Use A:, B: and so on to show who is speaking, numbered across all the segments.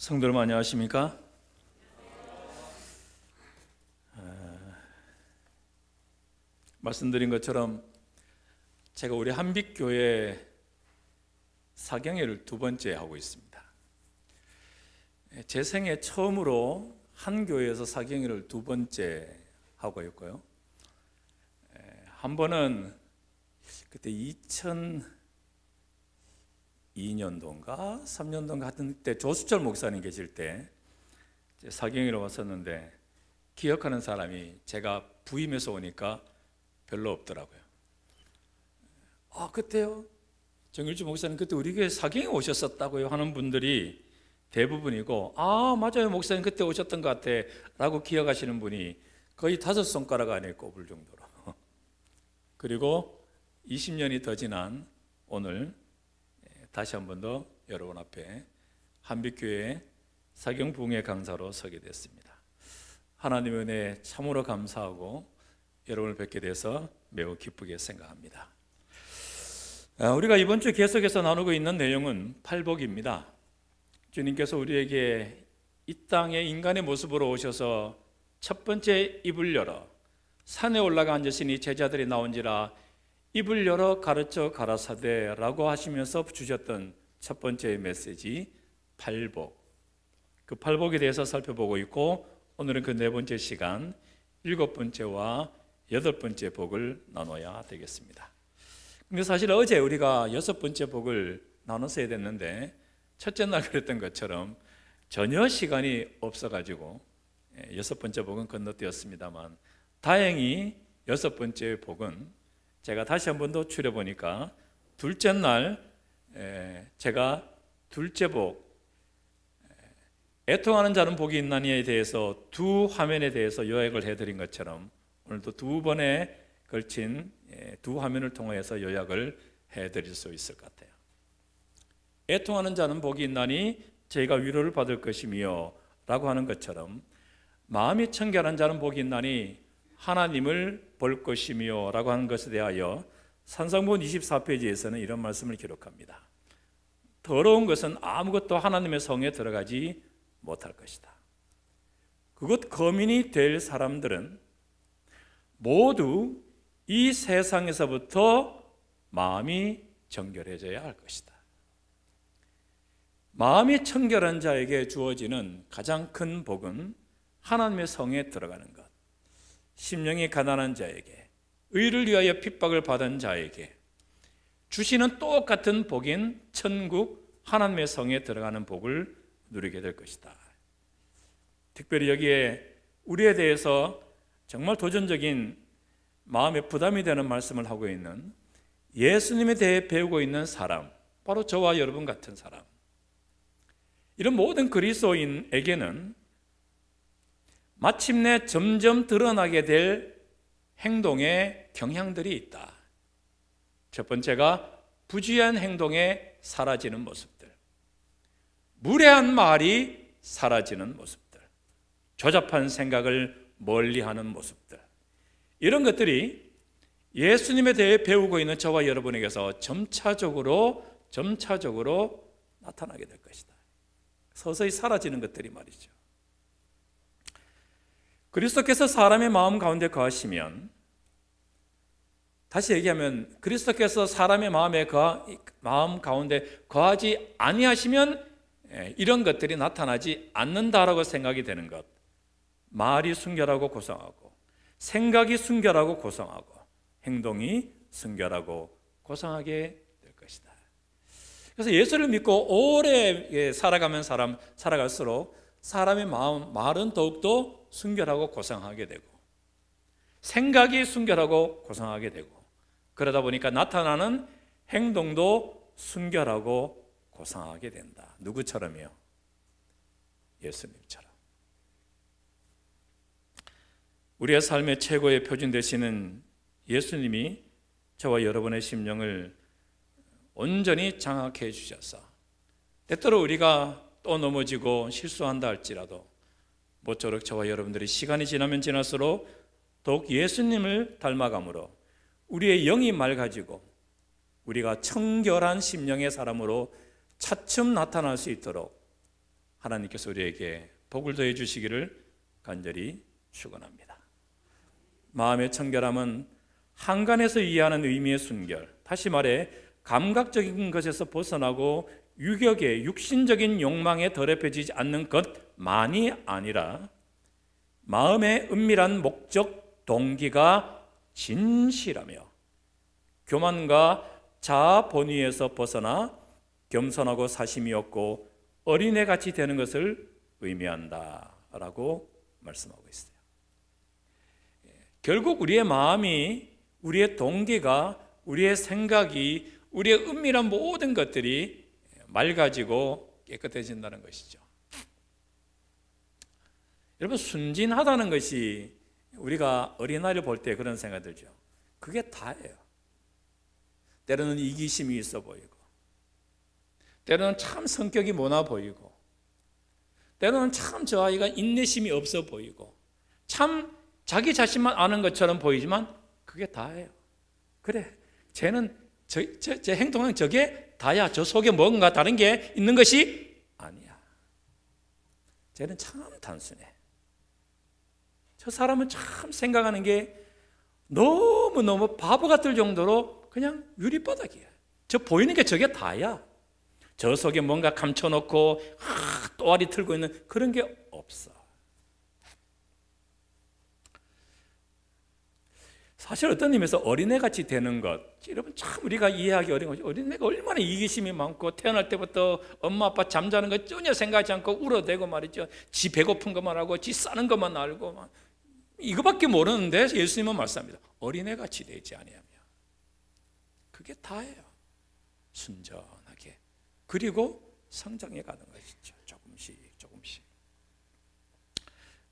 A: 성도 여러분 안녕하십니까? 말씀드린 것처럼 제가 우리 한빛교회 사경회를 2번째 하고 있습니다. 제 생애 처음으로 한 교회에서 사경회를 2번째 하고 있고요. 한 번은 그때 2002년도인가 3년도인가 하여튼 그때 조수철 목사님 계실 때 사경회로 왔었는데 기억하는 사람이 제가 부임해서 오니까 별로 없더라고요. 아, 그때요? 정일주 목사님 그때 우리 교회 사경회 오셨었다고요? 하는 분들이 대부분이고, 아, 맞아요, 목사님 그때 오셨던 것 같아 라고 기억하시는 분이 거의 5손가락 안에 꼽을 정도로. 그리고 20년이 더 지난 오늘 다시 한 번 더 여러분 앞에 한빛교회 사경부흥회 강사로 서게 됐습니다. 하나님의 은혜에 참으로 감사하고 여러분을 뵙게 돼서 매우 기쁘게 생각합니다. 우리가 이번 주 계속해서 나누고 있는 내용은 팔복입니다. 주님께서 우리에게 이 땅에 인간의 모습으로 오셔서 첫 번째 입을 열어 산에 올라가 앉으시니 제자들이 나온지라 입을 열어 가르쳐 가라사대라고 하시면서 주셨던 첫 번째 메시지 팔복. 그 팔복에 대해서 살펴보고 있고, 오늘은 그 4번째 시간 7번째와 8번째 복을 나눠야 되겠습니다. 근데 사실 어제 우리가 6번째 복을 나눴어야 됐는데 첫째 날 그랬던 것처럼 전혀 시간이 없어가지고 6번째 복은 건너뛰었습니다만, 다행히 6번째 복은 제가 다시 한 번 더 추려보니까 둘째 날 제가 둘째 복, 애통하는 자는 복이 있나니에 대해서 두 화면에 대해서 요약을 해드린 것처럼 오늘도 2번에 걸친 두 화면을 통해서 요약을 해드릴 수 있을 것 같아요. 애통하는 자는 복이 있나니 저희가 위로를 받을 것이며 라고 하는 것처럼, 마음이 청결한 자는 복이 있나니 하나님을 볼 것이며 라고 하는 것에 대하여 산상본 24페이지에서는 이런 말씀을 기록합니다. 더러운 것은 아무것도 하나님의 성에 들어가지 못할 것이다. 그것 거민이 될 사람들은 모두 이 세상에서부터 마음이 정결해져야 할 것이다. 마음이 청결한 자에게 주어지는 가장 큰 복은 하나님의 성에 들어가는 것, 심령이 가난한 자에게, 의를 위하여 핍박을 받은 자에게 주시는 똑같은 복인 천국 하나님의 성에 들어가는 복을 누리게 될 것이다. 특별히 여기에 우리에 대해서 정말 도전적인 마음에 부담이 되는 말씀을 하고 있는 예수님에 대해 배우고 있는 사람, 바로 저와 여러분 같은 사람, 이런 모든 그리스도인에게는 마침내 점점 드러나게 될 행동의 경향들이 있다. 첫 번째가 부주의한 행동에 사라지는 모습들, 무례한 말이 사라지는 모습들, 조잡한 생각을 멀리하는 모습들, 이런 것들이 예수님에 대해 배우고 있는 저와 여러분에게서 점차적으로 나타나게 될 것이다. 서서히 사라지는 것들이 말이죠. 그리스도께서 사람의 마음 가운데 거하시면, 다시 얘기하면 그리스도께서 사람의 마음 가운데 거하지 아니하시면 이런 것들이 나타나지 않는다라고 생각이 되는 것. 말이 순결하고 고상하고, 생각이 순결하고 고상하고, 행동이 순결하고 고상하게 될 것이다. 그래서 예수를 믿고 오래 살아갈수록 사람의 말은 더욱더 순결하고 고상하게 되고, 생각이 순결하고 고상하게 되고, 그러다 보니까 나타나는 행동도 순결하고 고상하게 된다. 누구처럼요? 예수님처럼. 우리의 삶의 최고의 표준 되시는 예수님이 저와 여러분의 심령을 온전히 장악해 주셔서, 때때로 우리가 또 넘어지고 실수한다 할지라도 모쪼록 저와 여러분들이 시간이 지나면 지날수록 더욱 예수님을 닮아감으로 우리의 영이 맑아지고 우리가 청결한 심령의 사람으로 차츰 나타날 수 있도록 하나님께서 우리에게 복을 더해 주시기를 간절히 축원합니다. 마음의 청결함은 한간에서 이해하는 의미의 순결, 다시 말해 감각적인 것에서 벗어나고 유격의 육신적인 욕망에 더럽혀지지 않는 것만이 아니라 마음의 은밀한 목적, 동기가 진실하며 교만과 자아 본위에서 벗어나 겸손하고 사심이 없고 어린애같이 되는 것을 의미한다라고 말씀하고 있어요. 결국 우리의 마음이, 우리의 동기가, 우리의 생각이, 우리의 은밀한 모든 것들이 맑아지고 깨끗해진다는 것이죠. 여러분, 순진하다는 것이 우리가 어린아이를 볼 때 그런 생각이 들죠. 그게 다예요. 때로는 이기심이 있어 보이고, 때로는 참 성격이 모나 보이고, 때로는 참 저 아이가 인내심이 없어 보이고, 참 자기 자신만 아는 것처럼 보이지만 그게 다예요. 그래, 쟤는 제 행동은 저게 다야. 저 속에 뭔가 다른 게 있는 것이 아니야. 쟤는 참 단순해. 저 사람은 참 생각하는 게 너무너무 바보 같을 정도로 그냥 유리바닥이야. 저 보이는 게 저게 다야. 저 속에 뭔가 감춰놓고 또아리 틀고 있는 그런 게 없어. 사실 어떤 의미에서 어린애같이 되는 것, 여러분 참 우리가 이해하기 어려운 것이, 어린애가 얼마나 이기심이 많고 태어날 때부터 엄마 아빠 잠자는 거 전혀 생각하지 않고 울어대고 말이죠. 지 배고픈 것만 알고 지 싸는 것만 알고 이거밖에 모르는데 예수님은 말씀합니다. 어린애같이 되지 아니하며. 그게 다예요. 순전하게. 그리고 성장해 가는 것이죠. 조금씩.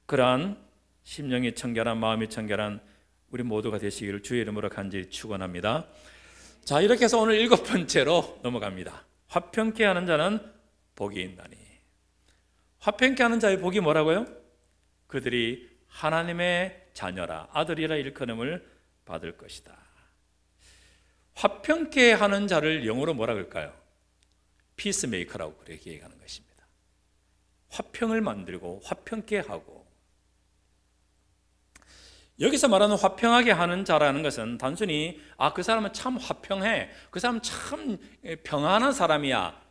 A: 그러한 심령이 청결한, 마음이 청결한 우리 모두가 되시기를 주의 이름으로 간절히 축원합니다. 자, 이렇게 해서 오늘 7번째로 넘어갑니다. 화평케 하는 자는 복이 있나니. 화평케 하는 자의 복이 뭐라고요? 그들이 하나님의 자녀라, 아들이라 일컬음을 받을 것이다. 화평케 하는 자를 영어로 뭐라 그럴까요? 피스메이커라고 그렇게 얘기하는 것입니다. 화평을 만들고 화평케 하고, 여기서 말하는 화평하게 하는 자라는 것은 단순히 그 사람은 참 화평해, 그 사람은 참 평안한 사람이야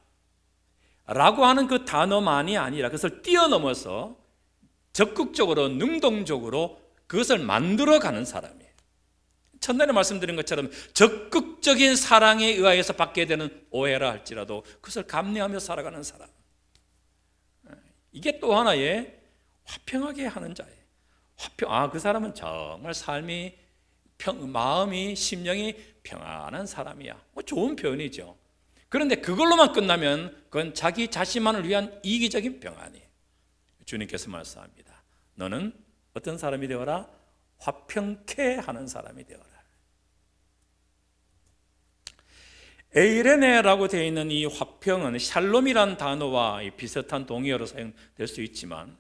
A: 라고 하는 그 단어만이 아니라 그것을 뛰어넘어서 적극적으로, 능동적으로 그것을 만들어가는 사람이에요. 첫날에 말씀드린 것처럼 적극적인 사랑에 의하여서 받게 되는 오해라 할지라도 그것을 감내하며 살아가는 사람, 이게 또 하나의 화평하게 하는 자예요. 그 사람은 정말 삶이 마음이, 심령이 평안한 사람이야. 좋은 표현이죠. 그런데 그걸로만 끝나면 그건 자기 자신만을 위한 이기적인 평안이에요. 주님께서 말씀합니다. 너는 어떤 사람이 되어라? 화평케 하는 사람이 되어라. 에이레네라고 되어 있는 이 화평은 샬롬이란 단어와 비슷한 동의어로 사용될 수 있지만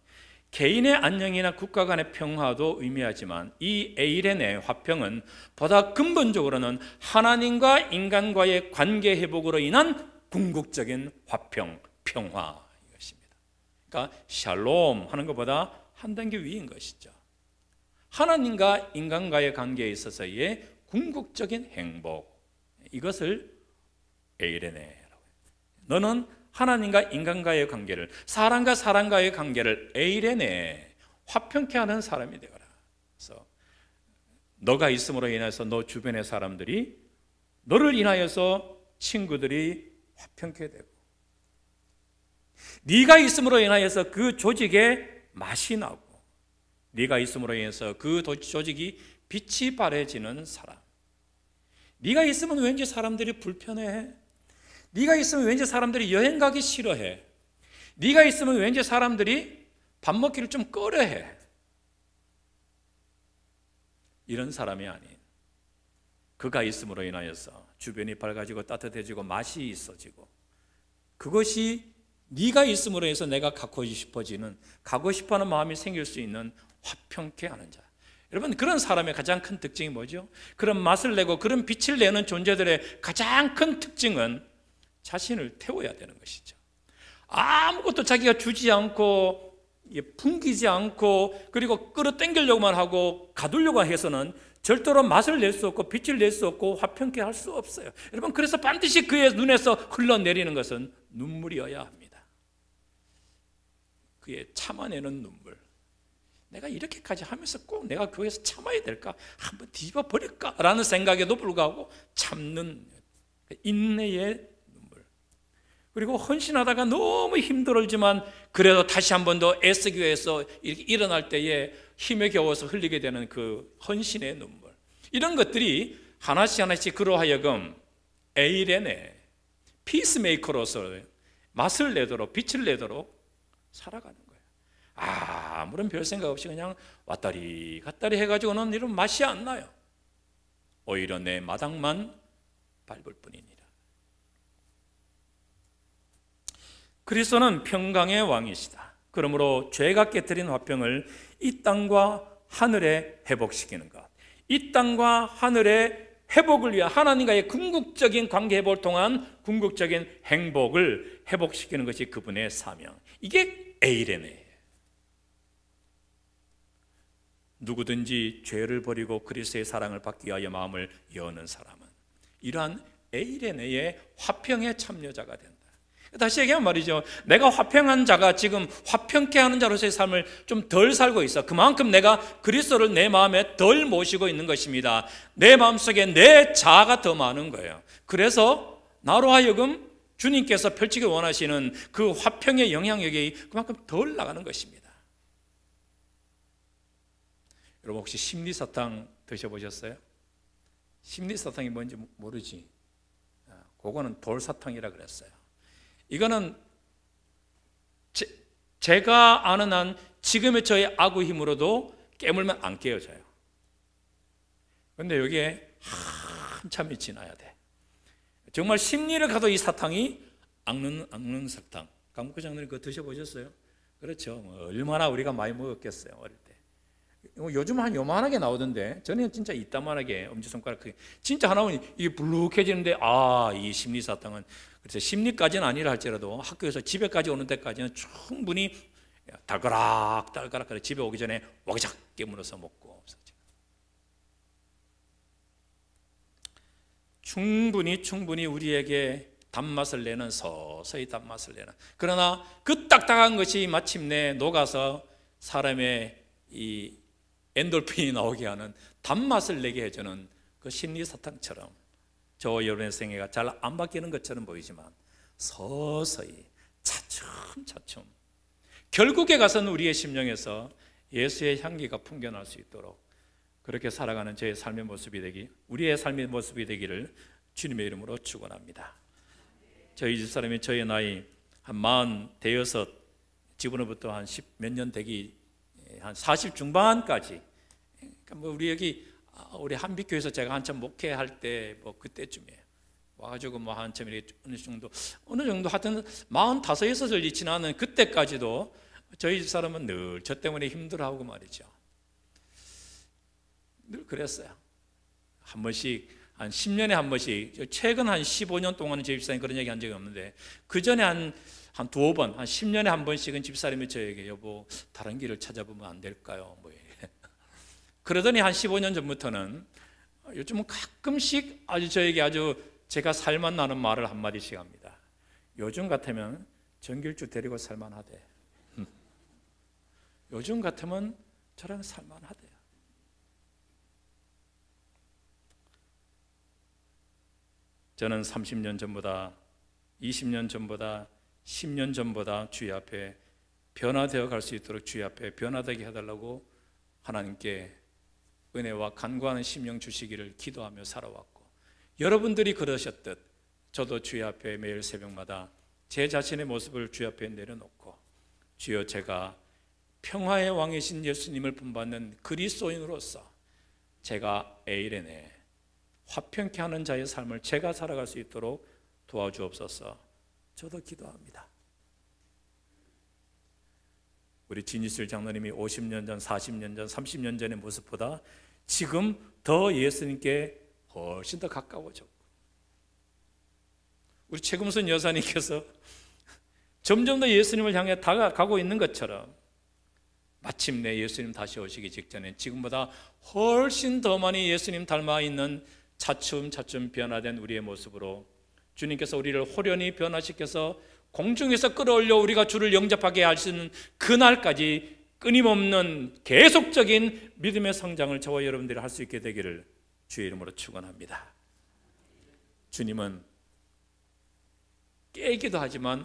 A: 개인의 안녕이나 국가 간의 평화도 의미하지만 이 에이레네 화평은 보다 근본적으로는 하나님과 인간과의 관계 회복으로 인한 궁극적인 화평, 평화 이것입니다. 그러니까 샬롬 하는 것보다 한 단계 위인 것이죠. 하나님과 인간과의 관계에 있어서의 궁극적인 행복, 이것을 에이레네라고 해요. 너는 하나님과 인간과의 관계를, 사람과 사람과의 관계를 에이레네, 화평케 하는 사람이 되어라. 그래서 너가 있음으로 인해서 너 주변의 사람들이, 너를 인하여서 친구들이 화평케 되고, 네가 있음으로 인하여서 그 조직에 맛이 나고, 네가 있음으로 인해서 그 조직이 빛이 발해지는 사람. 네가 있으면 왠지 사람들이 불편해해. 네가 있으면 왠지 사람들이 여행 가기 싫어해. 네가 있으면 왠지 사람들이 밥 먹기를 좀 꺼려해. 이런 사람이 아닌, 그가 있음으로 인하여서 주변이 밝아지고 따뜻해지고 맛이 있어지고, 그것이 네가 있음으로 해서 내가 갖고 싶어지는, 가고 싶어하는 마음이 생길 수 있는 화평케 하는 자. 여러분, 그런 사람의 가장 큰 특징이 뭐죠? 그런 맛을 내고 그런 빛을 내는 존재들의 가장 큰 특징은 자신을 태워야 되는 것이죠. 아무것도 자기가 주지 않고 풍기지 않고 그리고 끌어당기려고만 하고 가두려고 해서는 절대로 맛을 낼 수 없고 빛을 낼 수 없고 화평케 할 수 없어요. 여러분, 그래서 반드시 그의 눈에서 흘러내리는 것은 눈물이어야 합니다. 그의 참아내는 눈물. 내가 이렇게까지 하면서 꼭 내가 교회에서 참아야 될까? 한번 뒤집어 버릴까? 라는 생각에도 불구하고 참는 인내의 눈물. 그리고 헌신하다가 너무 힘들지만 그래도 다시 한 번 더 애쓰기 위해서 이렇게 일어날 때에 힘에 겨워서 흘리게 되는 그 헌신의 눈물. 이런 것들이 하나씩 하나씩 그로 하여금 에이레네, 피스메이커로서 맛을 내도록 빛을 내도록 살아가는 거예요. 아무런 별 생각 없이 그냥 왔다리 갔다리 해가지고는 이런 맛이 안 나요. 오히려 내 마당만 밟을 뿐이니라. 그리스도는 평강의 왕이시다. 그러므로 죄가 깨뜨린 화평을 이 땅과 하늘에 회복시키는 것, 이 땅과 하늘의 회복을 위한 하나님과의 궁극적인 관계 회복을 통한 궁극적인 행복을 회복시키는 것이 그분의 사명. 이게 에이레네예요. 누구든지 죄를 버리고 그리스도의 사랑을 받기 위하여 마음을 여는 사람은 이러한 에이레네의 화평의 참여자가 된다. 다시 얘기하면 말이죠, 내가 화평한 자가 지금 화평케 하는 자로서의 삶을 좀 덜 살고 있어. 그만큼 내가 그리스도를 내 마음에 덜 모시고 있는 것입니다. 내 마음속에 내 자아가 더 많은 거예요. 그래서 나로 하여금 주님께서 펼치기 원하시는 그 화평의 영향력이 그만큼 덜 나가는 것입니다. 여러분, 혹시 심리사탕 드셔보셨어요? 심리사탕이 뭔지 모르지? 그거는 돌사탕이라 그랬어요. 이거는 제가 아는 한 지금의 저의 악의 힘으로도 깨물면 안 깨어져요. 그런데 여기에 한참이 지나야 돼. 정말 심리를 가도 이 사탕이 앙는 사탕. 강목회장님 그거 드셔보셨어요? 그렇죠. 얼마나 우리가 많이 먹었겠어요, 어릴 때. 요즘 한 요만하게 나오던데, 저는 진짜 이따만하게 엄지손가락 크게 진짜 하나면 이게 불룩해지는데, 이 심리사탕은 그래서 심리까지는 아니라 할지라도 학교에서 집에까지 오는 데까지는 충분히 달가락 그래 집에 오기 전에 와기작 깨물어서 먹고, 충분히 우리에게 단맛을 내는, 서서히 단맛을 내는, 그러나 그 딱딱한 것이 마침내 녹아서 사람의 이 엔돌핀이 나오게 하는 단맛을 내게 해주는 그 심리사탕처럼 저 여러분의 생애가 잘 안 바뀌는 것처럼 보이지만 서서히 차츰차츰 결국에 가서는 우리의 심령에서 예수의 향기가 풍겨날 수 있도록 그렇게 살아가는 저의 삶의 모습이 우리의 삶의 모습이 되기를 주님의 이름으로 축원합니다. 저희 집사람이 저의 나이 한 46, 지금으로부터 한 10 몇 년 되기 한 40 중반까지, 그러니까 뭐 우리 한빛교회에서 제가 한참 목회할 때 뭐 그때쯤이에요. 와가지고 뭐 한참 이렇게 어느 정도 하여튼 45, 6을 지나는 그때까지도 저희 집사람은 늘 저 때문에 힘들어하고 말이죠. 늘 그랬어요. 한 번씩 한 10년에 한 번씩, 최근 한 15년 동안은 제 집사람이 그런 얘기 한 적이 없는데 그 전에 한 두어 번, 한 10년에 한 번씩은 집사람이 저에게 여보 다른 길을 찾아보면 안 될까요? 뭐 그러더니 한 15년 전부터는 요즘은 가끔씩 저에게 제가 살만 나는 말을 한마디씩 합니다. 요즘 같으면 정길주 데리고 살만하대. 요즘 같으면 저랑 살만하대요. 저는 30년 전보다 20년 전보다 10년 전보다 주의 앞에 변화되어 갈 수 있도록 주의 앞에 변화되게 해달라고 하나님께 은혜와 간구하는 심령 주시기를 기도하며 살아왔고, 여러분들이 그러셨듯 저도 주의 앞에 매일 새벽마다 제 자신의 모습을 주의 앞에 내려놓고, 주여 제가 평화의 왕이신 예수님을 본받는 그리스도인으로서 제가 에이레네 화평케 하는 자의 삶을 제가 살아갈 수 있도록 도와주옵소서. 저도 기도합니다. 우리 진희슬 장로님이 50년 전, 40년 전, 30년 전의 모습보다 지금 더 예수님께 훨씬 더 가까워졌고, 우리 최금순 여사님께서 점점 더 예수님을 향해 다가가고 있는 것처럼 마침내 예수님 다시 오시기 직전에 지금보다 훨씬 더 많이 예수님 닮아 있는 차츰차츰 변화된 우리의 모습으로 주님께서 우리를 호련히 변화시켜서 공중에서 끌어올려 우리가 주를 영접하게 하시는 그날까지 끊임없는 계속적인 믿음의 성장을 저와 여러분들이 할 수 있게 되기를 주의 이름으로 축원합니다. 주님은 깨기도 하지만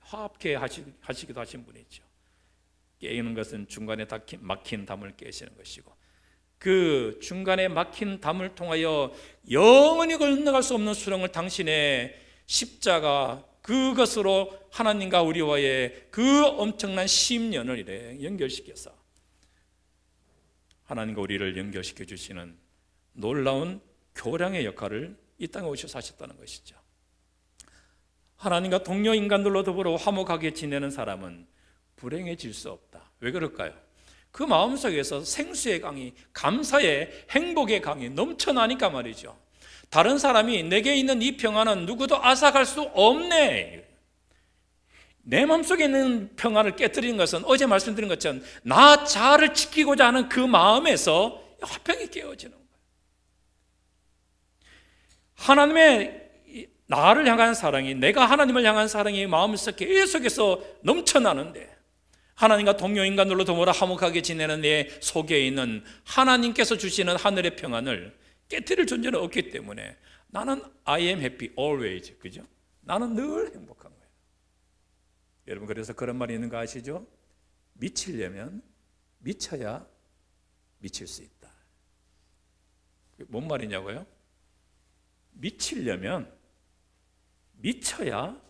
A: 화합케 하시기도 하신 분이죠. 깨는 것은 중간에 막힌 담을 깨시는 것이고, 그 중간에 막힌 담을 통하여 영원히 건너갈 수 없는 수렁을 당신의 십자가 그것으로 하나님과 우리와의 그 엄청난 심연을 이래 연결시켜서 하나님과 우리를 연결시켜 주시는 놀라운 교량의 역할을 이 땅에 오셔서 하셨다는 것이죠. 하나님과 동료 인간들로 더불어 화목하게 지내는 사람은 불행해질 수 없다. 왜 그럴까요? 그 마음속에서 생수의 강이, 감사의 행복의 강이 넘쳐나니까 말이죠. 다른 사람이 내게 있는 이 평안은 누구도 앗아갈 수 없네. 내 마음속에 있는 평안을 깨뜨리는 것은 어제 말씀드린 것처럼 나 자아를 지키고자 하는 그 마음에서 화평이 깨어지는 거예요. 하나님의 나를 향한 사랑이, 내가 하나님을 향한 사랑이 마음에서 계속해서 넘쳐나는데, 하나님과 동료 인간들로 더불어 화목하게 지내는 내 속에 있는 하나님께서 주시는 하늘의 평안을 깨뜨릴 존재는 없기 때문에 나는 I am happy always, 그죠? 나는 늘 행복한 거예요. 여러분, 그래서 그런 말이 있는 거 아시죠? 미치려면 미쳐야 미칠 수 있다. 뭔 말이냐고요? 미치려면 미쳐야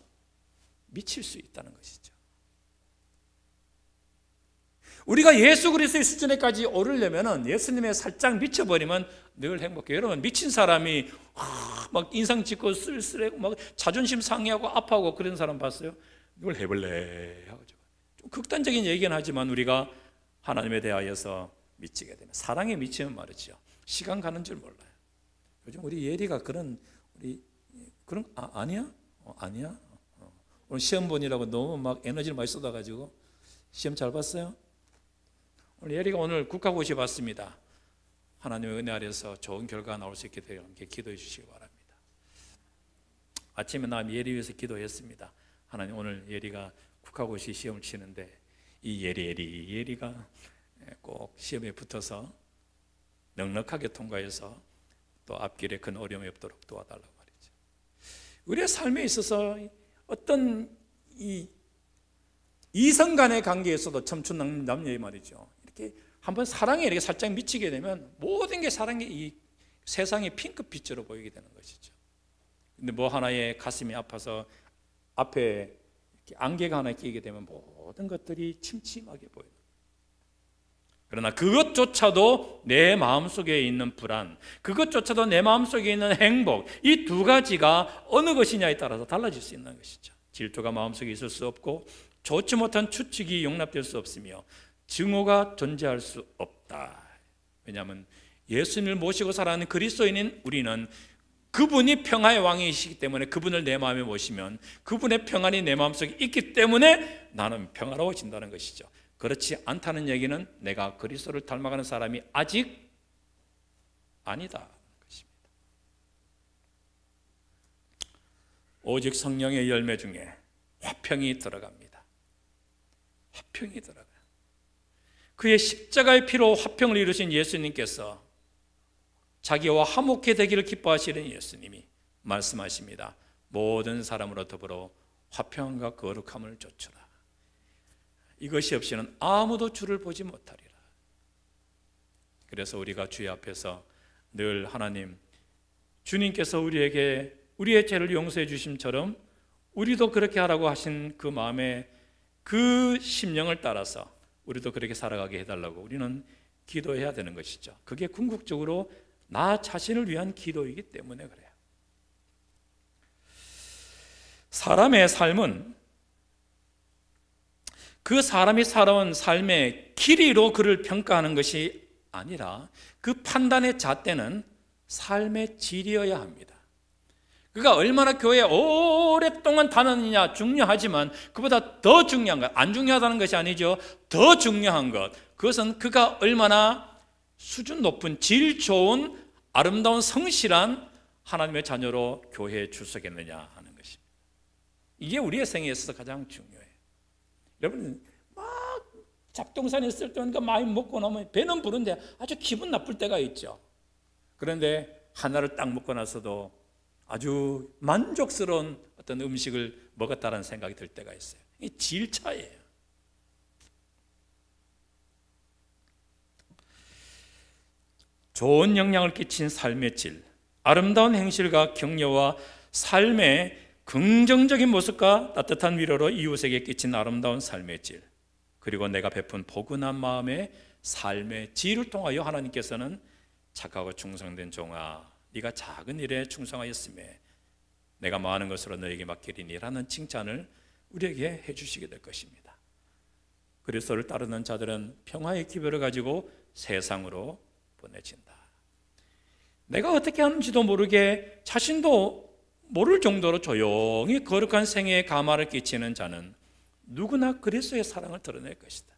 A: 미칠 수 있다는 것이죠. 우리가 예수 그리스도의 수준에까지 오르려면 예수님에 살짝 미쳐버리면 늘 행복해요. 여러분, 미친 사람이 막 인상 찌고 쓸쓸하고 막 자존심 상해하고 아파하고 그런 사람 봤어요? 늘 해볼래 하고. 좀 극단적인 얘기는 하지만 우리가 하나님에 대하여서 미치게 되면, 사랑에 미치면 말이죠, 시간 가는 줄 몰라요. 요즘 우리 예리가 그런 아니야? 아니야? 오늘 시험 보느라고 너무 막 에너지를 많이 쏟아가지고 시험 잘 봤어요? 오늘 예리가 오늘 국가고시 봤습니다. 하나님의 은혜 아래서 좋은 결과가 나올 수 있게 되어 함께 기도해 주시기 바랍니다. 아침에 나 예리 위해서 기도했습니다. 하나님, 오늘 예리가 국가고시 시험을 치는데 이 예리가 꼭 시험에 붙어서 넉넉하게 통과해서 또 앞길에 큰 어려움이 없도록 도와달라고 말이죠. 우리의 삶에 있어서 어떤 이성 간의 관계에서도 첨춘 남녀의 말이죠, 이렇게 한번 사랑에 이렇게 살짝 미치게 되면 모든 게 사랑의 이 세상의 핑크빛으로 보이게 되는 것이죠. 근데 뭐 하나의 가슴이 아파서 앞에 이렇게 안개가 하나 끼게 되면 모든 것들이 침침하게 보여요. 그러나 그것조차도 내 마음속에 있는 불안, 그것조차도 내 마음속에 있는 행복, 이 두 가지가 어느 것이냐에 따라서 달라질 수 있는 것이죠. 질투가 마음속에 있을 수 없고 좋지 못한 추측이 용납될 수 없으며 증오가 존재할 수 없다. 왜냐하면 예수님을 모시고 살아가는 그리스도인인 우리는 그분이 평화의 왕이시기 때문에 그분을 내 마음에 모시면 그분의 평안이 내 마음속에 있기 때문에 나는 평화로워진다는 것이죠. 그렇지 않다는 얘기는 내가 그리스도를 닮아가는 사람이 아직 아니다 것입니다. 오직 성령의 열매 중에 화평이 들어갑니다. 화평이 들어가요. 그의 십자가의 피로 화평을 이루신 예수님께서 자기와 화목해 되기를 기뻐하시는 예수님이 말씀하십니다. 모든 사람으로 더불어 화평과 거룩함을 좇으라. 이것이 없이는 아무도 주를 보지 못하리라. 그래서 우리가 주의 앞에서 늘 하나님, 주님께서 우리에게 우리의 죄를 용서해 주심처럼 우리도 그렇게 하라고 하신 그 마음에 그 심령을 따라서 우리도 그렇게 살아가게 해달라고 우리는 기도해야 되는 것이죠. 그게 궁극적으로 나 자신을 위한 기도이기 때문에 그래요. 사람의 삶은 그 사람이 살아온 삶의 길이로 그를 평가하는 것이 아니라 그 판단의 잣대는 삶의 질이어야 합니다. 그가 얼마나 교회에 오랫동안 다녔느냐 중요하지만 그보다 더 중요한 것, 안 중요하다는 것이 아니죠. 더 중요한 것, 그것은 그가 얼마나 수준 높은 질 좋은 아름다운 성실한 하나님의 자녀로 교회에 출석했느냐 하는 것입니다. 이게 우리의 생애에 있어서 가장 중요해요. 여러분 막 잡동사니 있을 때는 많이 먹고 나면 배는 부른데 아주 기분 나쁠 때가 있죠. 그런데 하나를 딱 먹고 나서도 아주 만족스러운 어떤 음식을 먹었다는 생각이 들 때가 있어요. 이 질 차이예요. 좋은 영향을 끼친 삶의 질, 아름다운 행실과 격려와 삶의 긍정적인 모습과 따뜻한 위로로 이웃에게 끼친 아름다운 삶의 질, 그리고 내가 베푼 포근한 마음의 삶의 질을 통하여 하나님께서는 착하고 충성된 종아, 네가 작은 일에 충성하였음에 내가 많은 것으로 너에게 맡기리니 라는 칭찬을 우리에게 해주시게 될 것입니다. 그리스도를 따르는 자들은 평화의 기별을 가지고 세상으로 보내진다. 내가 어떻게 하는지도 모르게 자신도 모를 정도로 조용히 거룩한 생애에 가마를 끼치는 자는 누구나 그리스도의 사랑을 드러낼 것이다.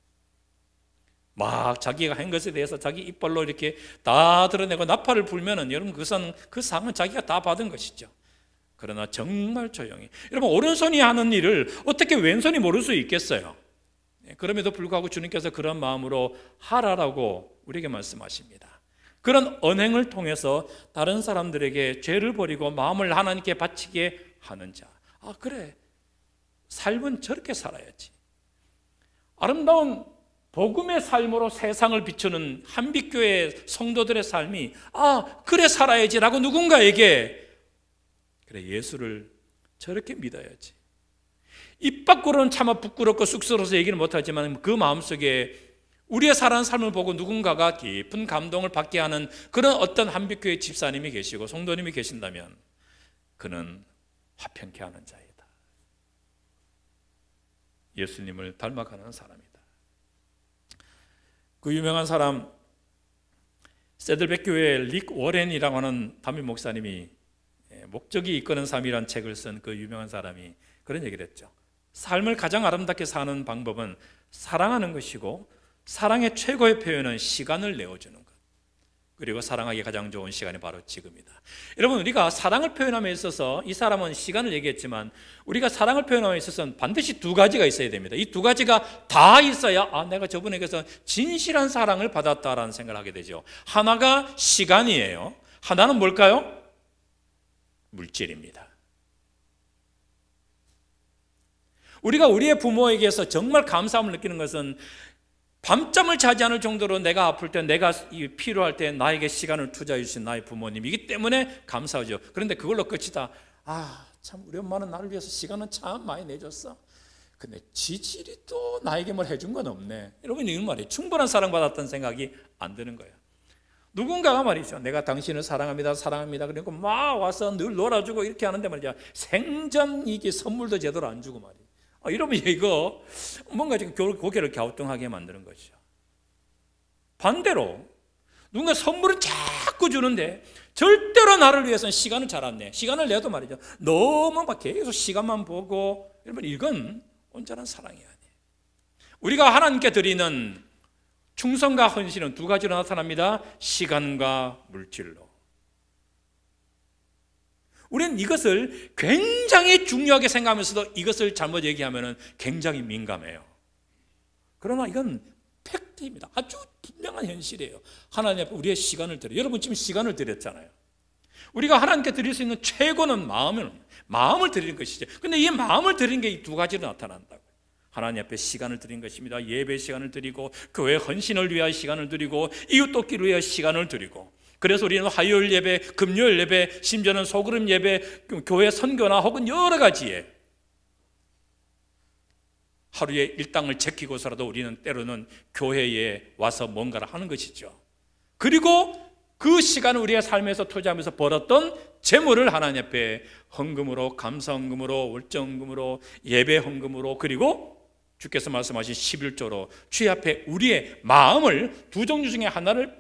A: 막 자기가 한 것에 대해서 자기 이빨로 이렇게 다 드러내고 나팔을 불면은 여러분 그 상은 자기가 다 받은 것이죠. 그러나 정말 조용히, 여러분 오른손이 하는 일을 어떻게 왼손이 모를 수 있겠어요? 그럼에도 불구하고 주님께서 그런 마음으로 하라라고 우리에게 말씀하십니다. 그런 언행을 통해서 다른 사람들에게 죄를 버리고 마음을 하나님께 바치게 하는 자, 아 그래, 삶은 저렇게 살아야지. 아름다운 복음의 삶으로 세상을 비추는 한빛교회 성도들의 삶이 아 그래 살아야지라고 누군가에게 그래 예수를 저렇게 믿어야지. 입 밖으로는 차마 부끄럽고 쑥스러워서 얘기를 못하지만 그 마음속에 우리의 살아가는 삶을 보고 누군가가 깊은 감동을 받게 하는 그런 어떤 한빛교회 집사님이 계시고 성도님이 계신다면 그는 화평케 하는 자이다. 예수님을 닮아가는 사람이다. 그 유명한 사람 세들백 교회 릭 워렌이라고 하는 담임 목사님이 목적이 이끄는 삶이라는 책을 쓴 그 유명한 사람이 그런 얘기를 했죠. 삶을 가장 아름답게 사는 방법은 사랑하는 것이고 사랑의 최고의 표현은 시간을 내어주는 것, 그리고 사랑하기 가장 좋은 시간이 바로 지금이다. 여러분 우리가 사랑을 표현함에 있어서 이 사람은 시간을 얘기했지만 우리가 사랑을 표현함에 있어서는 반드시 두 가지가 있어야 됩니다. 이 두 가지가 다 있어야 아 내가 저분에게서 진실한 사랑을 받았다라는 생각을 하게 되죠. 하나가 시간이에요. 하나는 뭘까요? 물질입니다. 우리가 우리의 부모에게서 정말 감사함을 느끼는 것은 밤잠을 자지 않을 정도로 내가 아플 때, 내가 필요할 때 나에게 시간을 투자해 주신 나의 부모님이기 때문에 감사하죠. 그런데 그걸로 끝이다. 아, 참 우리 엄마는 나를 위해서 시간은 참 많이 내줬어. 근데 지질이 또 나에게 뭘 해준 건 없네. 여러분 이런 말이에요. 충분한 사랑받았다는 생각이 안 드는 거예요. 누군가가 말이죠. 내가 당신을 사랑합니다, 사랑합니다. 그리고 막 와서 늘 놀아주고 이렇게 하는데 말이죠. 생전 이게 선물도 제대로 안 주고 말이에요. 이러면 이거 뭔가 지금 고개를 갸우뚱하게 만드는 거죠. 반대로 누군가 선물은 자꾸 주는데 절대로 나를 위해서는 시간을 잘 안 내. 시간을 내도 말이죠. 너무 막 계속 시간만 보고 여러분 이건 온전한 사랑이 아니에요. 우리가 하나님께 드리는 충성과 헌신은 두 가지로 나타납니다. 시간과 물질로. 우리는 이것을 굉장히 중요하게 생각하면서도 이것을 잘못 얘기하면 굉장히 민감해요. 그러나 이건 팩트입니다. 아주 분명한 현실이에요. 하나님 앞에 우리의 시간을 드려요. 여러분 지금 시간을 드렸잖아요. 우리가 하나님께 드릴 수 있는 최고는 마음을 드리는 것이죠. 그런데 이 마음을 드리는 게 이 두 가지로 나타난다고요. 하나님 앞에 시간을 드린 것입니다. 예배 시간을 드리고 교회 헌신을 위하여 시간을 드리고 이웃 돕기를 위하여 시간을 드리고, 그래서 우리는 화요일 예배, 금요일 예배, 심지어는 소그룹 예배, 교회 선교나 혹은 여러 가지에 하루에 일당을 제끼고서라도 우리는 때로는 교회에 와서 뭔가를 하는 것이죠. 그리고 그 시간을 우리의 삶에서 투자하면서 벌었던 재물을 하나님 앞에 헌금으로, 감사헌금으로, 월정금으로, 예배 헌금으로, 그리고 주께서 말씀하신 11조로 주의 앞에 우리의 마음을 두 종류 중에 하나를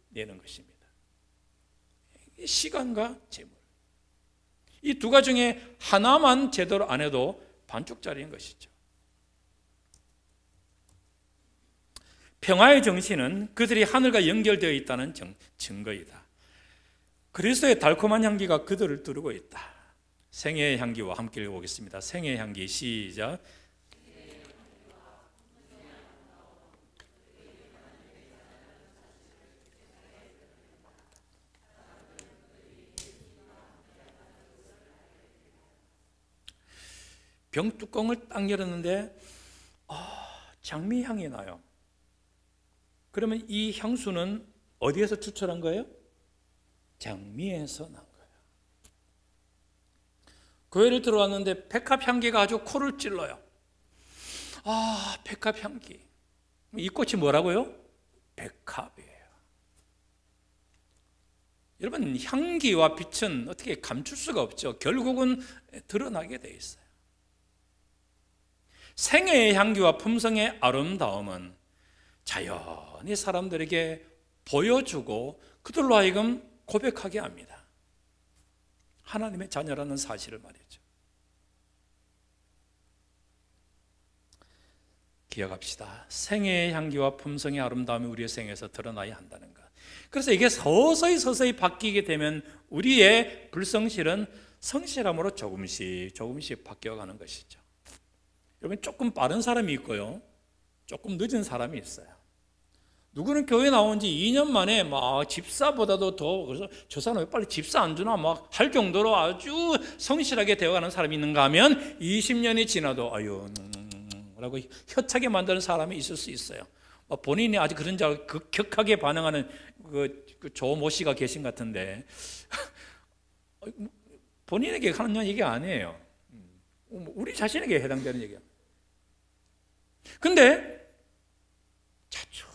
A: 내는 것입니다. 시간과 재물. 이 두 가지 중에 하나만 제대로 안 해도 반쪽짜리인 것이죠. 평화의 정신은 그들이 하늘과 연결되어 있다는 증거이다. 그리스도의 달콤한 향기가 그들을 두르고 있다. 생애의 향기와 함께 읽어보겠습니다. 생애의 향기, 시작. 병뚜껑을 딱 열었는데 장미 향이 나요. 그러면 이 향수는 어디에서 추출한 거예요? 장미에서 난 거예요. 교회를 들어왔는데 백합 향기가 아주 코를 찔러요. 백합 향기. 이 꽃이 뭐라고요? 백합이에요. 여러분, 향기와 빛은 어떻게 감출 수가 없죠. 결국은 드러나게 돼 있어요. 생애의 향기와 품성의 아름다움은 자연히 사람들에게 보여주고 그들로 하여금 고백하게 합니다. 하나님의 자녀라는 사실을 말이죠. 기억합시다. 생애의 향기와 품성의 아름다움이 우리의 생에서 드러나야 한다는 것. 그래서 이게 서서히 바뀌게 되면 우리의 불성실은 성실함으로 조금씩 바뀌어가는 것이죠. 여러분, 조금 빠른 사람이 있고요, 조금 늦은 사람이 있어요. 누구는 교회 나온 지 2년 만에 막 집사보다도 더, 그래서 저 사람이 빨리 집사 안 주나 막 할 정도로 아주 성실하게 되어가는 사람이 있는가 하면 20년이 지나도 라고 혀차게 만드는 사람이 있을 수 있어요. 본인이 아직 그런 자 격하게 반응하는 그 조모 씨가 계신 것 같은데 본인에게 하는 얘기 아니에요. 우리 자신에게 해당되는 얘기야. 근데 차츰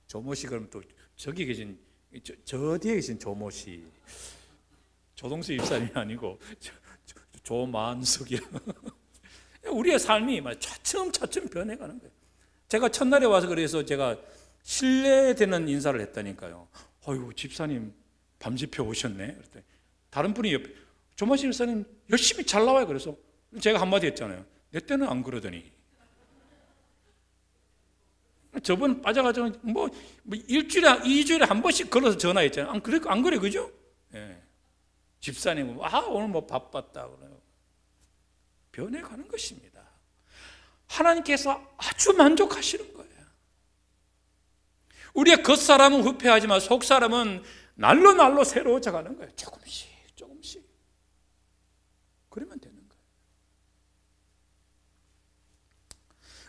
A: 조모 씨, 그럼 또 저기 계신 저 뒤에 계신 조모 씨, 조동수 입사님이 아니고 조만숙이야. 우리의 삶이 차츰 변해가는 거예요. 제가 첫날에 와서 그래서 제가 신뢰되는 인사를 했다니까요. 어이구, 집사님 밤집회 오셨네. 그랬더니 다른 분이 옆에, 조만숙 집사님 열심히 잘 나와요. 그래서 제가 한마디 했잖아요. 내 때는 안 그러더니. 저번 빠져가지고 뭐 일주일에 2주일에 한 번씩 걸어서 전화했잖아요. 안 그래, 그죠? 예. 집사님은 오늘 뭐 바빴다 그래요. 변해가는 것입니다. 하나님께서 아주 만족하시는 거예요. 우리의 겉사람은 후패하지만 속사람은 날로 새로워져 가는 거예요. 조금씩 그러면 되는 거예요.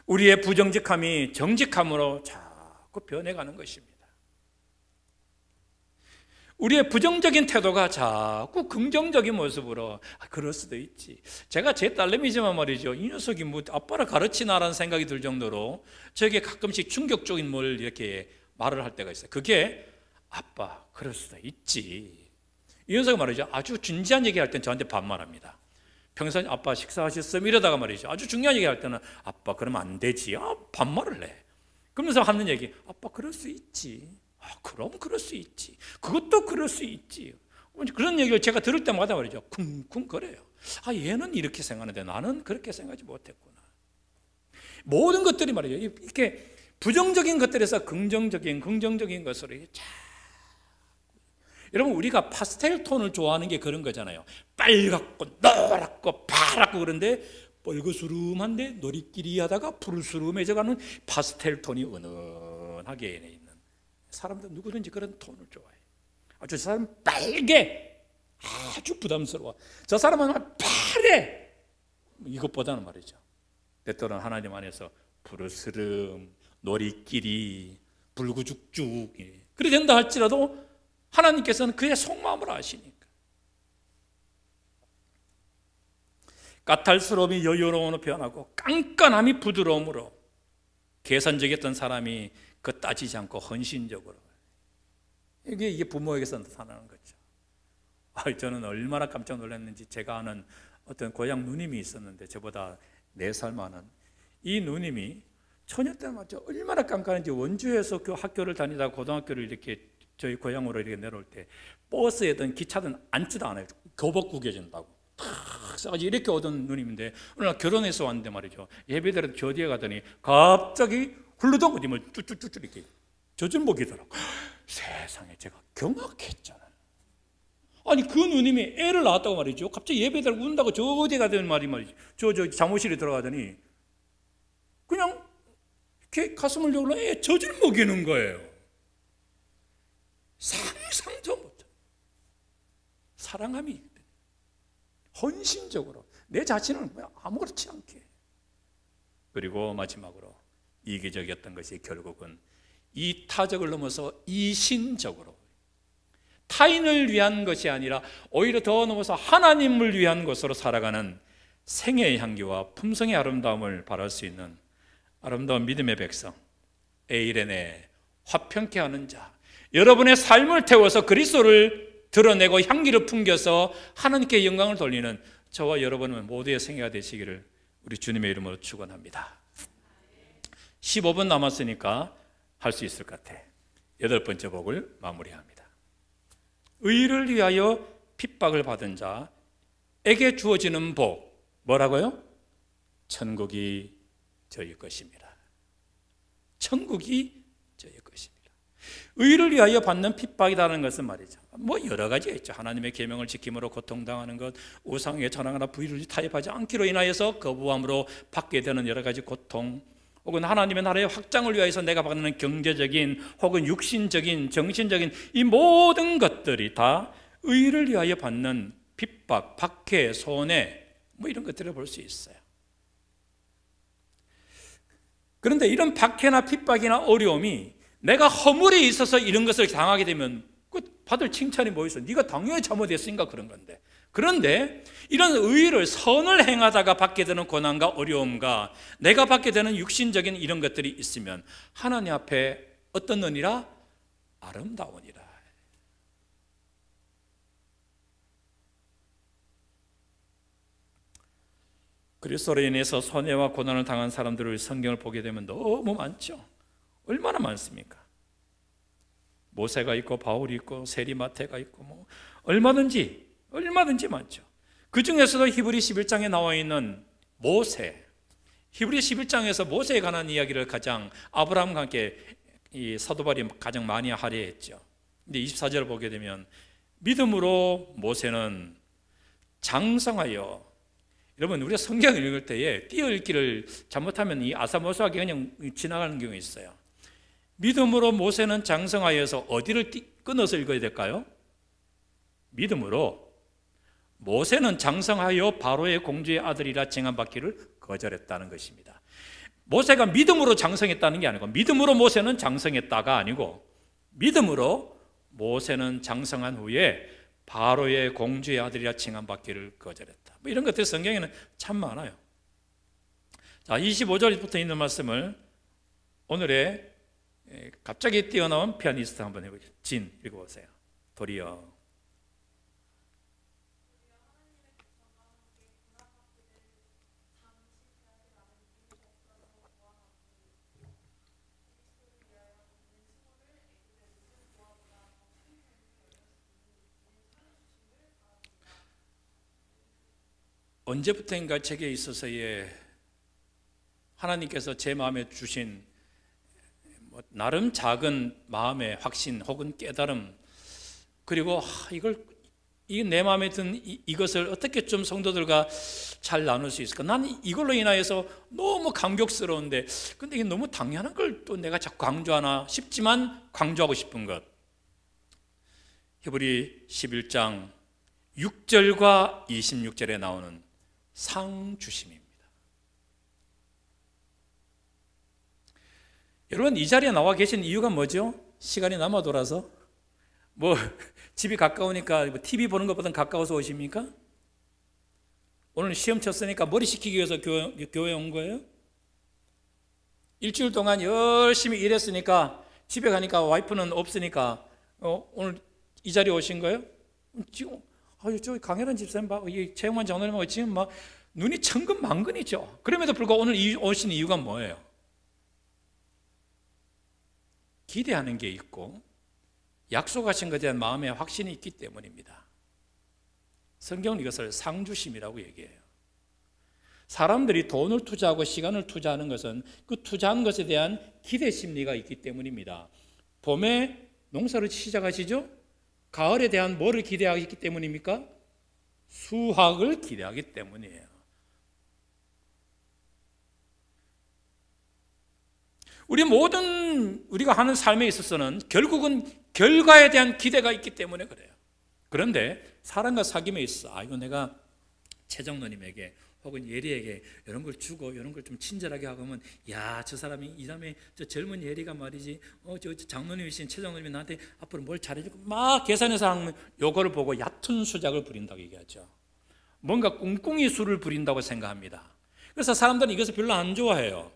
A: 우리의 부정직함이 정직함으로 자꾸 변해가는 것입니다. 우리의 부정적인 태도가 자꾸 긍정적인 모습으로 그럴 수도 있지. 제가 제 딸내미지만 말이죠, 이 녀석이 뭐 아빠를 가르치나라는 생각이 들 정도로 저게 가끔씩 충격적인 뭘 이렇게 말을 할 때가 있어요. 그게 아빠 그럴 수도 있지. 이 녀석이 말이죠, 아주 진지한 얘기할 땐 저한테 반말합니다. 평소에 아빠 식사하셨음 이러다가 말이죠, 아주 중요한 얘기할 때는 아빠 그러면 안 되지, 반말을 해. 그러면서 하는 얘기, 아빠 그럴 수 있지. 그럼 그럴 수 있지. 그것도 그럴 수 있지. 그런 얘기를 제가 들을 때마다 말이죠, 쿵쿵 거려요. 얘는 이렇게 생각하는데 나는 그렇게 생각하지 못했구나. 모든 것들이 말이죠, 이렇게 부정적인 것들에서 긍정적인 것으로 여러분, 우리가 파스텔 톤을 좋아하는 게 그런 거잖아요. 빨갛고 노랗고 파랗고 그런데 뻘거스름한데 놀이끼리 하다가 푸르스름해져가는 파스텔 톤이 은은하게 있는 사람들, 누구든지 그런 톤을 좋아해요. 저 사람은 빨개, 아주 부담스러워. 저 사람은 파래, 이것보다는 말이죠, 때때로는 하나님 안에서 푸르스름, 놀이끼리, 불구죽죽 그래 된다 할지라도 하나님께서는 그의 속마음을 아시니까. 까탈스러움이 여유로움으로 변하고 깐깐함이 부드러움으로, 계산적이었던 사람이 그 따지지 않고 헌신적으로. 이게 부모에게서 나타나는 거죠. 저는 얼마나 깜짝 놀랐는지, 제가 아는 어떤 고향 누님이 있었는데 저보다 4살 많은 이 누님이 처녀 때 맞죠, 얼마나 깐깐한지 원주에서 그 학교를 다니다가 고등학교를 이렇게 저희 고향으로 이렇게 내려올 때 버스에든 기차든 앉지도 않아요. 교복 구겨진다고 탁 싸가지고 이렇게 오던 누님인데 어느 날 결혼해서 왔는데 말이죠. 예배드려도 저 뒤에 가더니 갑자기 훌르덩 어디면 쭈쭈쭈쭈 이렇게 젖을목이더라고. 세상에 제가 경악했잖아요. 아니 그 누님이 애를 낳았다고 말이죠. 갑자기 예배드리고 운다고 저 어디 가더니 말이죠. 저 잠옷실에 들어가더니 그냥 이렇게 가슴을 열고 애 젖을 먹이는 거예요. 상상도 못해. 사랑함이 헌신적으로 내 자신을 아무렇지 않게. 그리고 마지막으로 이기적이었던 것이 결국은 이타적을 넘어서 이신적으로 타인을 위한 것이 아니라 오히려 더 넘어서 하나님을 위한 것으로 살아가는 생애의 향기와 품성의 아름다움을 바랄 수 있는 아름다운 믿음의 백성, 에이레네 화평케 하는 자, 여러분의 삶을 태워서 그리스도를 드러내고 향기를 풍겨서 하나님께 영광을 돌리는 저와 여러분 모두의 생애가 되시기를 우리 주님의 이름으로 축원합니다. 15분 남았으니까 할 수 있을 것 같아. 8번째 복을 마무리합니다. 의를 위하여 핍박을 받은 자에게 주어지는 복, 뭐라고요? 천국이 저희 것입니다. 천국이 저희 것입니다. 의를 위하여 받는 핍박이라는 것은 말이죠, 뭐 여러 가지가 있죠. 하나님의 계명을 지킴으로 고통당하는 것, 우상에 전하거나 부의를 타협하지 않기로 인하여서 거부함으로 받게 되는 여러 가지 고통, 혹은 하나님의 나라의 확장을 위해서 내가 받는 경제적인 혹은 육신적인 정신적인 이 모든 것들이 다 의를 위하여 받는 핍박, 박해, 손해, 뭐 이런 것들을 볼 수 있어요. 그런데 이런 박해나 핍박이나 어려움이 내가 허물이 있어서 이런 것을 당하게 되면 받을 칭찬이 뭐 있어? 네가 당연히 잘못했으니까 그런 건데. 그런데 이런 의를, 선을 행하다가 받게 되는 고난과 어려움과 내가 받게 되는 육신적인 이런 것들이 있으면 하나님 앞에 어떤 은이라? 아름다우니라. 그리스도로 인해서 손해와 고난을 당한 사람들을 성경을 보게 되면 너무 많죠. 얼마나 많습니까? 모세가 있고 바울이 있고 세리마태가 있고 뭐 얼마든지 많죠. 그 중에서도 히브리 11장에 나와 있는 모세, 히브리 11장에서 모세에 관한 이야기를 가장 아브라함과 함께 이 사도 바울이 가장 많이 하려 했죠. 근데 24절을 보게 되면 믿음으로 모세는 장성하여, 여러분 우리가 성경을 읽을 때에 띄어읽기를 잘못하면 이 아사모사하게 그냥 지나가는 경우가 있어요. 믿음으로 모세는 장성하여서 어디를 끊어서 읽어야 될까요? 믿음으로 모세는 장성하여 바로의 공주의 아들이라 칭함받기를 거절했다는 것입니다. 모세가 믿음으로 장성했다는 게 아니고, 믿음으로 모세는 장성했다가 아니고, 믿음으로 모세는 장성한 후에 바로의 공주의 아들이라 칭함받기를 거절했다. 뭐 이런 것들 성경에는 참 많아요. 자, 25절부터 있는 말씀을 오늘의 갑자기 뛰어나온 피아니스트 한번 해보죠. 진 읽어보세요. 도리어. 언제부터인가 제게 있어서의 하나님께서 제 마음에 주신 나름 작은 마음의 확신 혹은 깨달음, 그리고 이 내 마음에 든 이것을 어떻게 좀 성도들과 잘 나눌 수 있을까? 나는 이걸로 인하여서 너무 감격스러운데, 근데 이게 너무 당연한 걸 또 내가 자꾸 강조하나 싶지만 강조하고 싶은 것. 히브리 11장 6절과 26절에 나오는 상주심입니다. 여러분 이 자리에 나와 계신 이유가 뭐죠? 시간이 남아 돌아서 뭐 집이 가까우니까 TV 보는 것보다 가까워서 오십니까? 오늘 시험 쳤으니까 머리 식히기 위해서 교회 온 거예요? 일주일 동안 열심히 일했으니까 집에 가니까 와이프는 없으니까 오늘 이 자리에 오신 거예요? 지금 저 강렬한 집사님 봐, 이 최영만 장로님하고 지금 막 눈이 천근만근이죠. 그럼에도 불구하고 오늘 오신 이유가 뭐예요? 기대하는 게 있고 약속하신 것에 대한 마음의 확신이 있기 때문입니다. 성경은 이것을 상주심이라고 얘기해요. 사람들이 돈을 투자하고 시간을 투자하는 것은 그 투자한 것에 대한 기대 심리가 있기 때문입니다. 봄에 농사를 시작하시죠? 가을에 대한 뭐를 기대하기 때문입니까? 수확을 기대하기 때문이에요. 우리가 하는 삶에 있어서는 결국은 결과에 대한 기대가 있기 때문에 그래요. 그런데 사람과 사귐에 있어 이거 내가 최정로님에게 혹은 예리에게 이런 걸 주고 이런 걸 좀 친절하게 하고 하면 저 사람이 이 다음에 저 젊은 예리가 말이지 저 장로님이신 최정로님이 나한테 앞으로 뭘 잘해주고 막 계산해서 하면 요거를 보고 얕은 수작을 부린다고 얘기하죠. 뭔가 꿍꿍이 수를 부린다고 생각합니다. 그래서 사람들은 이것을 별로 안 좋아해요.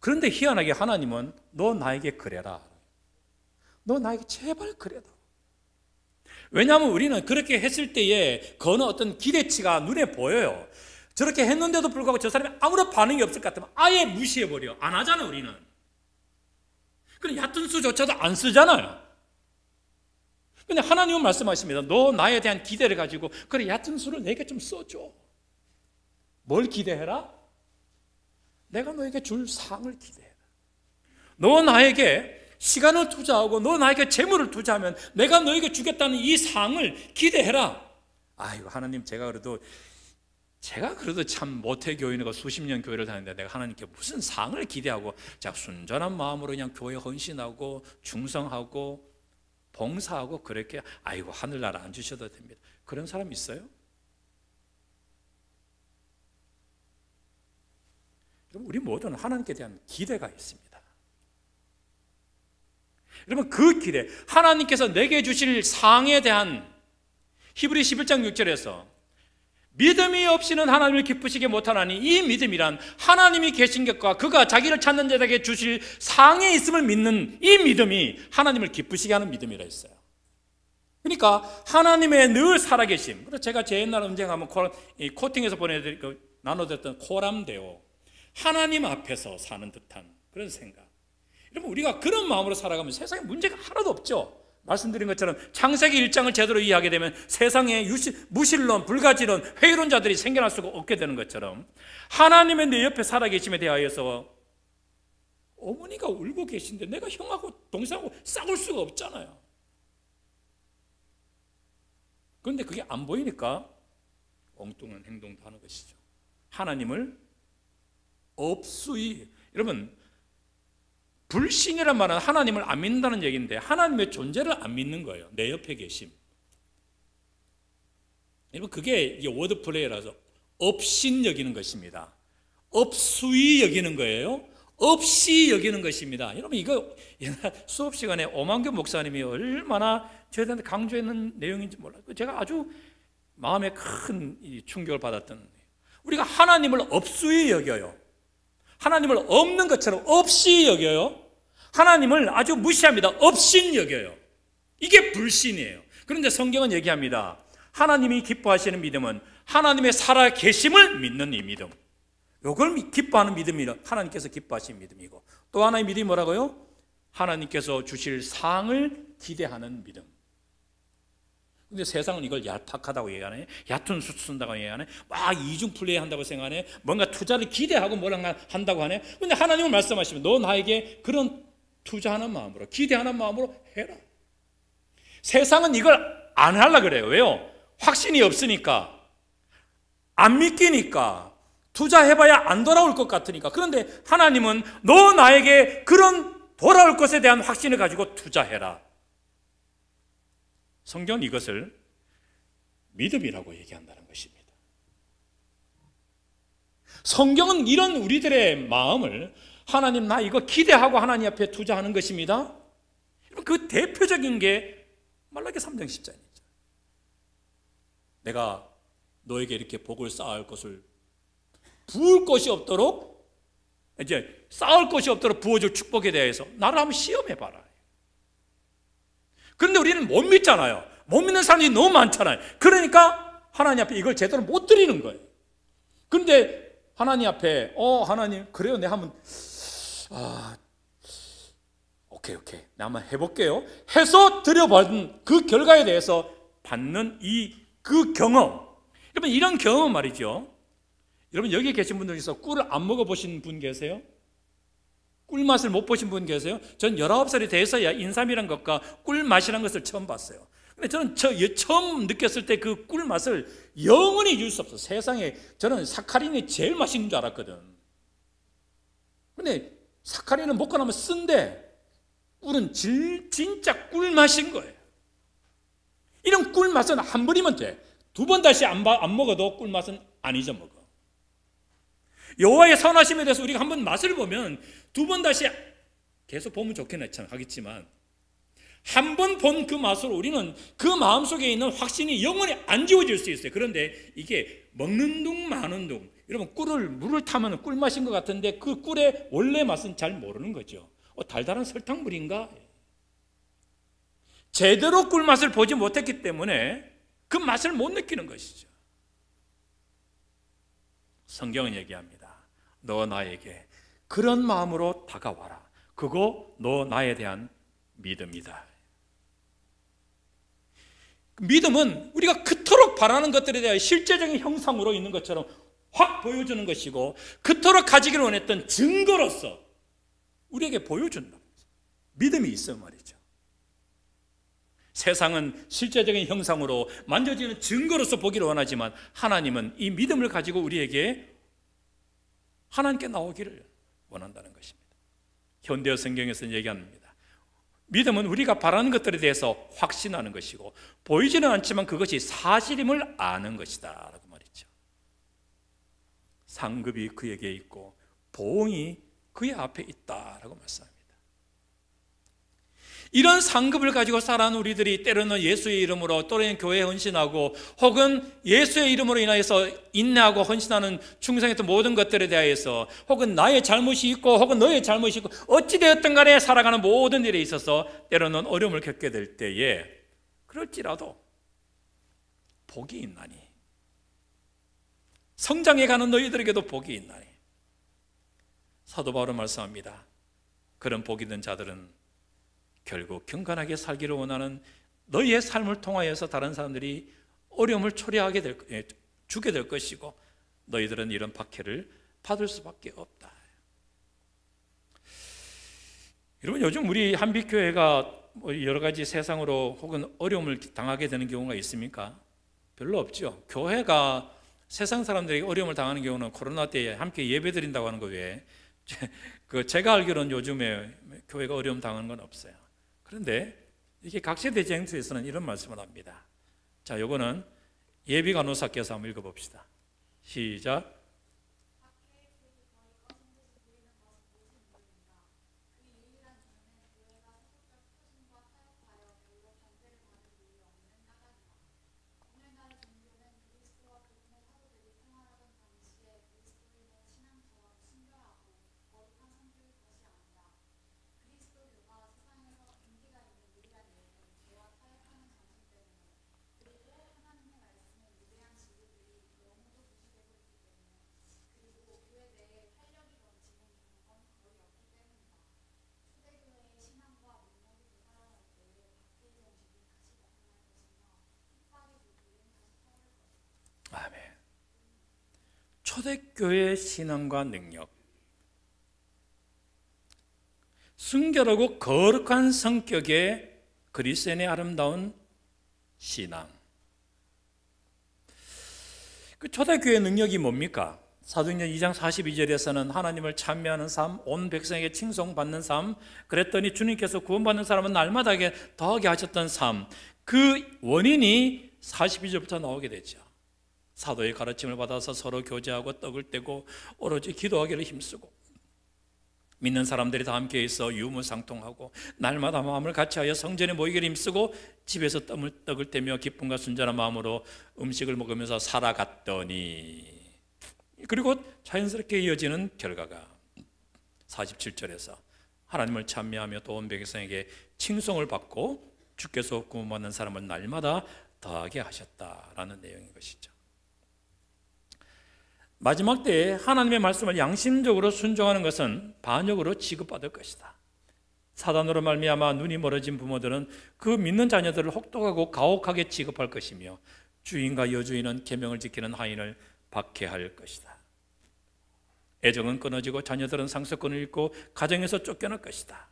A: 그런데 희한하게 하나님은 너 나에게 그래라. 너 나에게 제발 그래라. 왜냐하면 우리는 그렇게 했을 때에 그 어떤 기대치가 눈에 보여요. 저렇게 했는데도 불구하고 저 사람이 아무런 반응이 없을 것 같으면 아예 무시해버려. 안 하잖아요, 우리는. 그럼 얕은 수조차도 안 쓰잖아요. 근데 하나님은 말씀하십니다. 너 나에 대한 기대를 가지고 그래 얕은 수를 내게 좀 써줘. 뭘 기대해라? 내가 너에게 줄 상을 기대해라. 너 나에게 시간을 투자하고 너 나에게 재물을 투자하면 내가 너에게 주겠다는 이 상을 기대해라. 아이고 하나님 제가 그래도 참 모태교인이고 수십 년 교회를 다니는데 내가 하나님께 무슨 상을 기대하고 제가 순전한 마음으로 그냥 교회 헌신하고 충성하고 봉사하고 그렇게 아이고 하늘나라 안 주셔도 됩니다. 그런 사람 있어요? 여러분 우리 모두는 하나님께 대한 기대가 있습니다. 여러분 그 기대, 하나님께서 내게 주실 상에 대한 히브리 11장 6절에서 믿음이 없이는 하나님을 기쁘시게 못하나니 이 믿음이란 하나님이 계신 것과 그가 자기를 찾는 자에게 주실 상에 있음을 믿는 이 믿음이 하나님을 기쁘시게 하는 믿음이라 했어요. 그러니까 하나님의 늘 살아계심. 제가 제 옛날 언쟁하면 코팅해서 나눠드렸던 코람데오, 하나님 앞에서 사는 듯한 그런 생각. 여러분 우리가 그런 마음으로 살아가면 세상에 문제가 하나도 없죠. 말씀드린 것처럼 창세기 1장을 제대로 이해하게 되면 세상에 무신론, 불가지론, 회의론자들이 생겨날 수가 없게 되는 것처럼 하나님의 내 옆에 살아계심에 대하여서 어머니가 울고 계신데 내가 형하고 동생하고 싸울 수가 없잖아요. 그런데 그게 안 보이니까 엉뚱한 행동도 하는 것이죠. 하나님을 없수이, 여러분 불신이란 말은 하나님을 안 믿는다는 얘기인데 하나님의 존재를 안 믿는 거예요. 내 옆에 계심. 여러분 그게 워드플레이라서 없신 여기는 것입니다. 없수이 여기는 거예요. 없이 여기는 것입니다. 여러분 이거 옛날 수업 시간에 오만교 목사님이 얼마나 저희한테 강조했는 내용인지 몰라요. 제가 아주 마음에 큰 충격을 받았던, 우리가 하나님을 없수이 여겨요. 하나님을 없는 것처럼 없이 여겨요. 하나님을 아주 무시합니다. 없인 여겨요. 이게 불신이에요. 그런데 성경은 얘기합니다. 하나님이 기뻐하시는 믿음은 하나님의 살아계심을 믿는 이 믿음, 이걸 기뻐하는 믿음이라 하나님께서 기뻐하시는 믿음이고, 또 하나의 믿음이 뭐라고요? 하나님께서 주실 상을 기대하는 믿음. 근데 세상은 이걸 얄팍하다고 얘기하네. 얕은 수 쓴다고 얘기하네. 막 이중 플레이 한다고 생각하네. 뭔가 투자를 기대하고 뭘 한다고 하네. 근데 하나님은 말씀하시면 너 나에게 그런 투자하는 마음으로, 기대하는 마음으로 해라. 세상은 이걸 안 하려고 그래요. 왜요? 확신이 없으니까, 안 믿기니까, 투자해봐야 안 돌아올 것 같으니까. 그런데 하나님은 너 나에게 그런 돌아올 것에 대한 확신을 가지고 투자해라. 성경은 이것을 믿음이라고 얘기한다는 것입니다. 성경은 이런 우리들의 마음을, 하나님 나 이거 기대하고 하나님 앞에 투자하는 것입니다. 그 대표적인 게 말라기 3장 10절이죠. 내가 너에게 이렇게 복을 쌓을 것을, 부을 것이 없도록, 이제 쌓을 것이 없도록 부어줄 축복에 대해서 나를 한번 시험해봐라. 그런데 우리는 못 믿잖아요. 못 믿는 사람이 너무 많잖아요. 그러니까 하나님 앞에 이걸 제대로 못 드리는 거예요. 그런데 하나님 앞에 하나님 그래요, 내가 한번 오케이 나 한번 해볼게요 해서 드려받은 그 결과에 대해서 받는 그 경험, 여러분 이런 경험 말이죠. 여러분 여기 계신 분들 중에서 꿀을 안 먹어보신 분 계세요? 꿀맛을 못 보신 분 계세요? 전 19살이 돼서야 인삼이란 것과 꿀맛이란 것을 처음 봤어요. 근데 저는 처음 느꼈을 때 그 꿀맛을 영원히 잊을 수 없어요. 세상에 저는 사카린이 제일 맛있는 줄 알았거든. 근데 사카린은 먹고 나면 쓴데 꿀은 진짜 꿀맛인 거예요. 이런 꿀맛은 한 번이면 돼. 두 번 다시 안 먹어도 꿀맛은 안 잊어먹어. 여호와의 선하심에 대해서 우리가 한번 맛을 보면 두 번 다시 계속 보면 좋겠네 참 하겠지만 한 번 본 그 맛으로 우리는 그 마음속에 있는 확신이 영원히 안 지워질 수 있어요. 그런데 이게 먹는 둥 마는 둥, 여러분 물을 타면 꿀맛인 것 같은데 그 꿀의 원래 맛은 잘 모르는 거죠. 달달한 설탕물인가? 제대로 꿀맛을 보지 못했기 때문에 그 맛을 못 느끼는 것이죠. 성경은 얘기합니다. 너 나에게 그런 마음으로 다가와라. 그거 너 나에 대한 믿음이다. 믿음은 우리가 그토록 바라는 것들에 대한 실제적인 형상으로 있는 것처럼 확 보여주는 것이고 그토록 가지기를 원했던 증거로서 우리에게 보여준다. 믿음이 있어 말이죠. 세상은 실제적인 형상으로 만져지는 증거로서 보기를 원하지만 하나님은 이 믿음을 가지고 우리에게 하나님께 나오기를 원한다는 것입니다. 현대어 성경에서는 얘기합니다. 믿음은 우리가 바라는 것들에 대해서 확신하는 것이고 보이지는 않지만 그것이 사실임을 아는 것이다 라고 말이죠. 상급이 그에게 있고 보응이 그의 앞에 있다라고 말씀합니다. 이런 상급을 가지고 살아가는 우리들이 때로는 예수의 이름으로 또는 교회에 헌신하고 혹은 예수의 이름으로 인하여서 인내하고 헌신하는 충성했던 모든 것들에 대해서 혹은 나의 잘못이 있고 혹은 너의 잘못이 있고 어찌되었든 간에 살아가는 모든 일에 있어서 때로는 어려움을 겪게 될 때에 그럴지라도 복이 있나니 성장해가는 너희들에게도 복이 있나니 사도 바울은 말씀합니다. 그런 복이 있는 자들은 결국 경건하게 살기를 원하는 너희의 삶을 통하여서 다른 사람들이 어려움을 주게 될 것이고 너희들은 이런 박해를 받을 수밖에 없다. 여러분 요즘 우리 한빛교회가 여러 가지 세상으로 혹은 어려움을 당하게 되는 경우가 있습니까? 별로 없죠. 교회가 세상 사람들에게 어려움을 당하는 경우는 코로나 때 함께 예배 드린다고 하는 거 외에 제가 알기로는 요즘에 교회가 어려움 당하는 건 없어요. 그런데 이게 각 세대 쟁투에서는 이런 말씀을 합니다. 자, 요거는 예비 간호사께서 한번 읽어봅시다. 시작. 아멘. 초대교회의 신앙과 능력, 순결하고 거룩한 성격의 그리스도인의 아름다운 신앙. 그 초대교회의 능력이 뭡니까? 사도행전 2장 42절에서는 하나님을 찬미하는 삶, 온 백성에게 칭송받는 삶, 그랬더니 주님께서 구원받는 사람은 날마다 더하게 하셨던 삶, 그 원인이 42절부터 나오게 되죠. 사도의 가르침을 받아서 서로 교제하고 떡을 떼고 오로지 기도하기를 힘쓰고 믿는 사람들이 다 함께 있어 유무상통하고 날마다 마음을 같이하여 성전에 모이기를 힘쓰고 집에서 떡을 떼며 기쁨과 순전한 마음으로 음식을 먹으면서 살아갔더니, 그리고 자연스럽게 이어지는 결과가 47절에서 하나님을 찬미하며 또 온 백성에게 칭송을 받고 주께서 구원받는 사람을 날마다 더하게 하셨다라는 내용인 것이죠. 마지막 때에 하나님의 말씀을 양심적으로 순종하는 것은 반역으로 취급받을 것이다. 사단으로 말미암아 눈이 멀어진 부모들은 그 믿는 자녀들을 혹독하고 가혹하게 취급할 것이며 주인과 여주인은 계명을 지키는 하인을 박해할 것이다. 애정은 끊어지고 자녀들은 상속권을 잃고 가정에서 쫓겨날 것이다.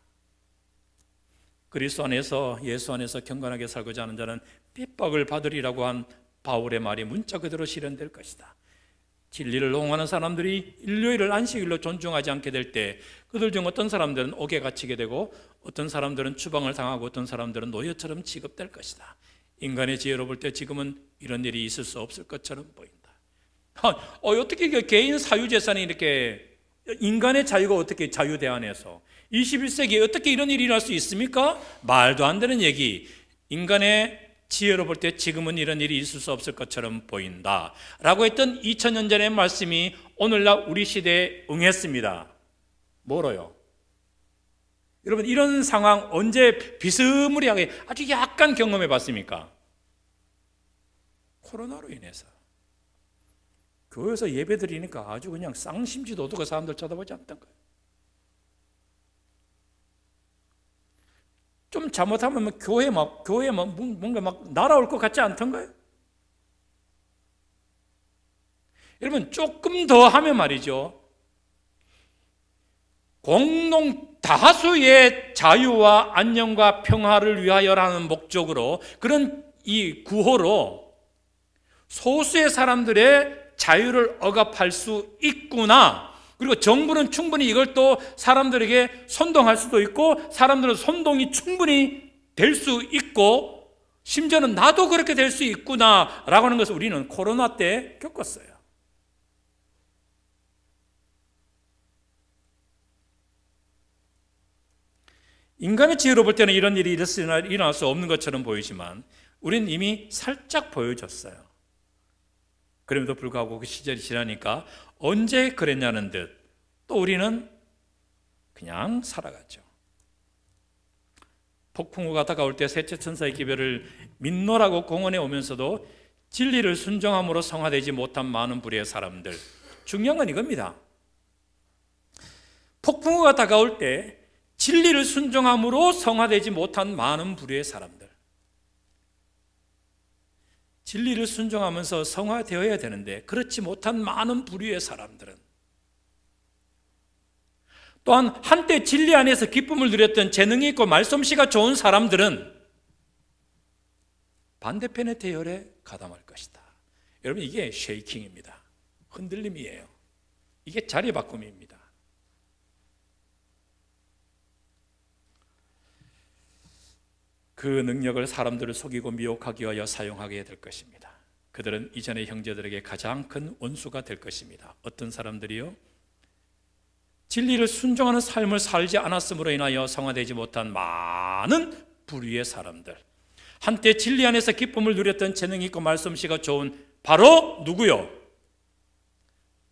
A: 그리스도 안에서, 예수 안에서 경건하게 살고자 하는 자는 핍박을 받으리라고 한 바울의 말이 문자 그대로 실현될 것이다. 진리를 옹호하는 사람들이 일요일을 안식일로 존중하지 않게 될 때 그들 중 어떤 사람들은 옥에 갇히게 되고 어떤 사람들은 추방을 당하고 어떤 사람들은 노예처럼 취급될 것이다. 인간의 지혜로 볼 때 지금은 이런 일이 있을 수 없을 것처럼 보인다. 어떻게 개인 사유재산이 이렇게 인간의 자유가 어떻게 자유대안에서 21세기에 어떻게 이런 일이 일어날 수 있습니까? 말도 안 되는 얘기. 인간의 지혜로 볼 때 지금은 이런 일이 있을 수 없을 것처럼 보인다 라고 했던 2000년 전의 말씀이 오늘날 우리 시대에 응했습니다. 뭐로요? 여러분, 이런 상황 언제 비스무리하게 아주 약간 경험해 봤습니까? 코로나로 인해서. 교회에서 예배 드리니까 아주 그냥 쌍심지도 없고 사람들 쳐다보지 않던 거예요. 좀 잘못하면 교회 뭔가 막 날아올 것 같지 않던가요? 여러분, 조금 더 하면 말이죠. 공동 다수의 자유와 안녕과 평화를 위하여라는 목적으로 그런 이 구호로 소수의 사람들의 자유를 억압할 수 있구나. 그리고 정부는 충분히 이걸 또 사람들에게 선동할 수도 있고 사람들은 선동이 충분히 될 수 있고 심지어는 나도 그렇게 될 수 있구나 라고 하는 것을 우리는 코로나 때 겪었어요. 인간의 지혜로 볼 때는 이런 일이 일어날 수 없는 것처럼 보이지만 우리는 이미 살짝 보여줬어요. 그럼에도 불구하고 그 시절이 지나니까 언제 그랬냐는 듯 또 우리는 그냥 살아갔죠. 폭풍우가 다가올 때 셋째 천사의 기별을 민노라고 공언해 오면서도 진리를 순종함으로 성화되지 못한 많은 부류의 사람들. 중요한 건 이겁니다. 폭풍우가 다가올 때 진리를 순종함으로 성화되지 못한 많은 부류의 사람들. 진리를 순종하면서 성화되어야 되는데 그렇지 못한 많은 부류의 사람들은, 또한 한때 진리 안에서 기쁨을 누렸던 재능이 있고 말솜씨가 좋은 사람들은 반대편의 대열에 가담할 것이다. 여러분, 이게 쉐이킹입니다. 흔들림이에요. 이게 자리 바꿈입니다. 그 능력을 사람들을 속이고 미혹하기 위하여 사용하게 될 것입니다. 그들은 이전의 형제들에게 가장 큰 원수가 될 것입니다. 어떤 사람들이요? 진리를 순종하는 삶을 살지 않았음으로 인하여 성화되지 못한 많은 부류의 사람들. 한때 진리 안에서 기쁨을 누렸던 재능이 있고 말솜씨가 좋은 바로 누구요?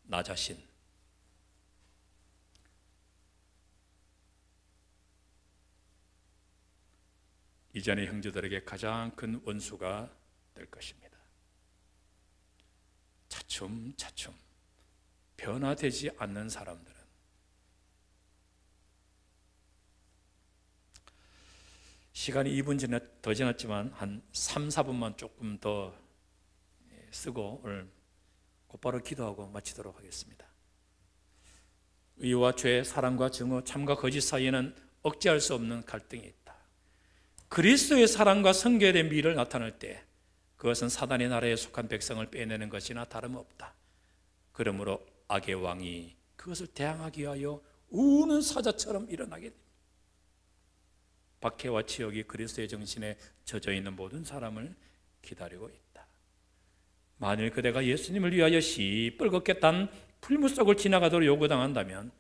A: 나 자신. 이전의 형제들에게 가장 큰 원수가 될 것입니다. 차츰차츰 변화되지 않는 사람들은 시간이 2분 더 지났지만 한 3, 4분만 조금 더 쓰고 오늘 곧바로 기도하고 마치도록 하겠습니다. 의와 죄, 사랑과 증오, 참과 거짓 사이에는 억제할 수 없는 갈등이 있다. 그리스도의 사랑과 성결의 미를 나타낼 때 그것은 사단의 나라에 속한 백성을 빼내는 것이나 다름없다. 그러므로 악의 왕이 그것을 대항하기 위하여 우는 사자처럼 일어나게 됩니다. 박해와 치욕이 그리스도의 정신에 젖어 있는 모든 사람을 기다리고 있다. 만일 그대가 예수님을 위하여 시뻘겋게 딴 풀무 속을 지나가도록 요구당한다면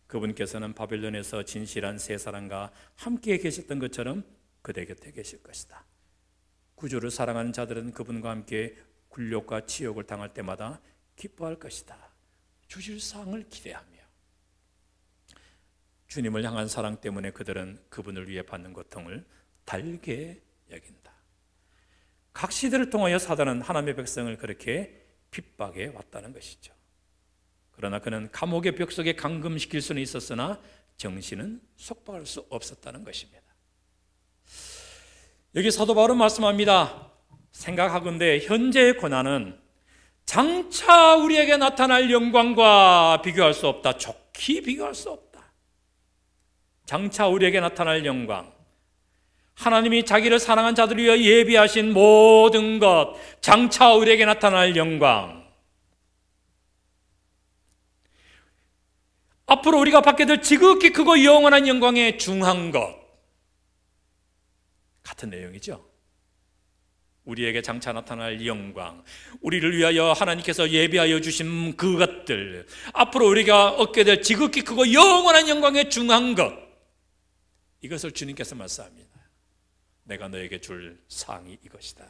A: 그분께서는 바벨론에서 진실한 세 사람과 함께 계셨던 것처럼 그대 곁에 계실 것이다. 구주를 사랑하는 자들은 그분과 함께 굴욕과 치욕을 당할 때마다 기뻐할 것이다. 주실 상을 기대하며 주님을 향한 사랑 때문에 그들은 그분을 위해 받는 고통을 달게 여긴다. 각 시대를 통하여 사단은 하나님의 백성을 그렇게 핍박해 왔다는 것이죠. 그러나 그는 감옥의 벽 속에 감금시킬 수는 있었으나 정신은 속박할 수 없었다는 것입니다. 여기 사도 바울은 말씀합니다. 생각하건대 현재의 고난은 장차 우리에게 나타날 영광과 비교할 수 없다. 좋게 비교할 수 없다. 장차 우리에게 나타날 영광, 하나님이 자기를 사랑한 자들을 위해 예비하신 모든 것, 장차 우리에게 나타날 영광, 앞으로 우리가 받게 될 지극히 크고 영원한 영광에 중한 것, 같은 내용이죠. 우리에게 장차 나타날 영광, 우리를 위하여 하나님께서 예비하여 주신 그것들, 앞으로 우리가 얻게 될 지극히 크고 영원한 영광에 중한 것, 이것을 주님께서 말씀합니다. 내가 너에게 줄 상이 이것이다.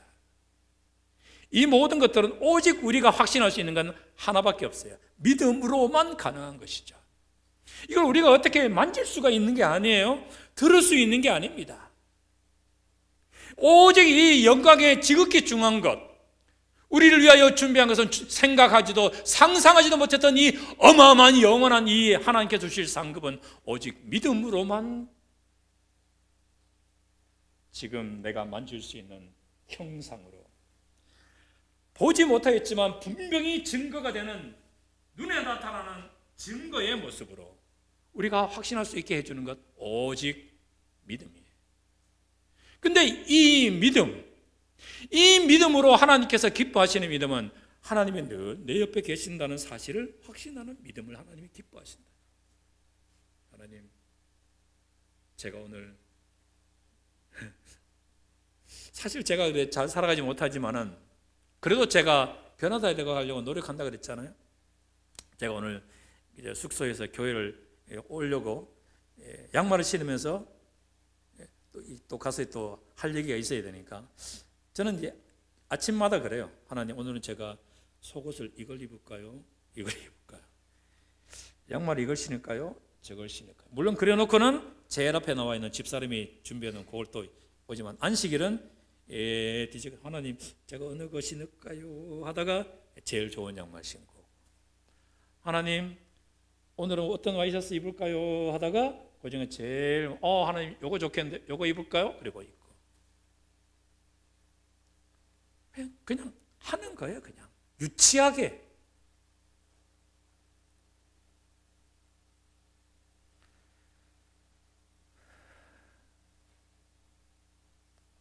A: 이 모든 것들은 오직 우리가 확신할 수 있는 건 하나밖에 없어요. 믿음으로만 가능한 것이죠. 이걸 우리가 어떻게 만질 수가 있는 게 아니에요. 들을 수 있는 게 아닙니다. 오직 이 영광의 지극히 중한 것, 우리를 위하여 준비한 것은 생각하지도 상상하지도 못했던 이 어마어마한 영원한 이 하나님께 주실 상급은 오직 믿음으로만 지금 내가 만질 수 있는 형상으로, 보지 못하겠지만 분명히 증거가 되는, 눈에 나타나는 증거의 모습으로 우리가 확신할 수 있게 해주는 것, 오직 믿음이에요. 근데 이 믿음으로 하나님께서 기뻐하시는 믿음은 하나님이 늘 내 옆에 계신다는 사실을 확신하는 믿음을 하나님이 기뻐하신다. 하나님, 제가 오늘 사실 제가 잘 살아가지 못하지만은 그래도 제가 변화되어 가려고 노력한다 그랬잖아요. 제가 오늘 이제 숙소에서 교회를 오려고 양말을 신으면서 또 가서 또 할 얘기가 있어야 되니까 저는 이제 아침마다 그래요. 하나님, 오늘은 제가 속옷을 이걸 입을까요? 이걸 입을까요? 양말을 이걸 신을까요? 저걸 신을까요? 물론 그래 놓고는 제일 앞에 나와 있는 집사람이 준비해 놓은 그걸 또 오지만 안식일은 뒤지고 하나님, 제가 어느 거 신을까요? 하다가 제일 좋은 양말 신고, 하나님, 오늘은 어떤 와이셔츠 입을까요? 하다가 그 중에 제일 하나님, 요거 좋겠는데 요거 입을까요? 그리고 입고 그냥 하는 거예요. 그냥 유치하게.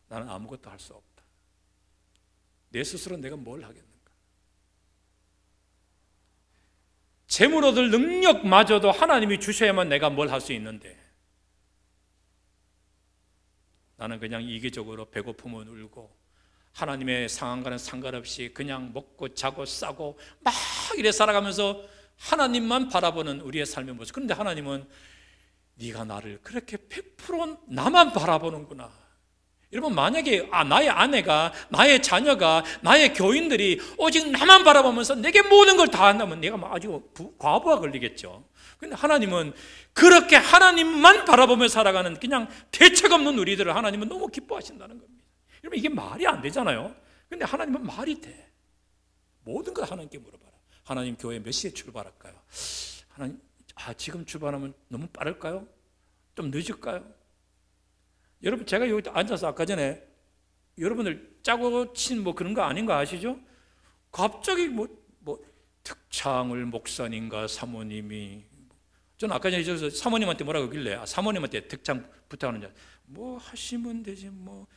A: 나는 아무것도 할 수 없다. 내 스스로 내가 뭘 하겠는가? 재물 얻을 능력마저도 하나님이 주셔야만 내가 뭘 할 수 있는데, 나는 그냥 이기적으로 배고픔은 울고 하나님의 상황과는 상관없이 그냥 먹고 자고 싸고 막 이래 살아가면서 하나님만 바라보는 우리의 삶의 모습. 그런데 하나님은 네가 나를 그렇게 100% 나만 바라보는구나. 여러분, 만약에 나의 아내가, 나의 자녀가, 나의 교인들이 오직 나만 바라보면서 내게 모든 걸 다 한다면 내가 아주 과부하 걸리겠죠. 그런데 하나님은 그렇게 하나님만 바라보며 살아가는 그냥 대책 없는 우리들을 하나님은 너무 기뻐하신다는 겁니다. 여러분, 이게 말이 안 되잖아요. 그런데 하나님은 말이 돼. 모든 걸 하나님께 물어봐라. 하나님, 교회 몇 시에 출발할까요? 하나님, 지금 출발하면 너무 빠를까요? 좀 늦을까요? 여러분, 제가 여기 앉아서 아까 전에 여러분들 짜고 친 뭐 그런 거 아닌 거 아시죠? 갑자기 뭐 특창을 목사님과 사모님이, 저는 아까 전에 저기서 사모님한테 뭐라고 하길래 사모님한테 특창 부탁하는 자, 뭐 하시면 되지 뭐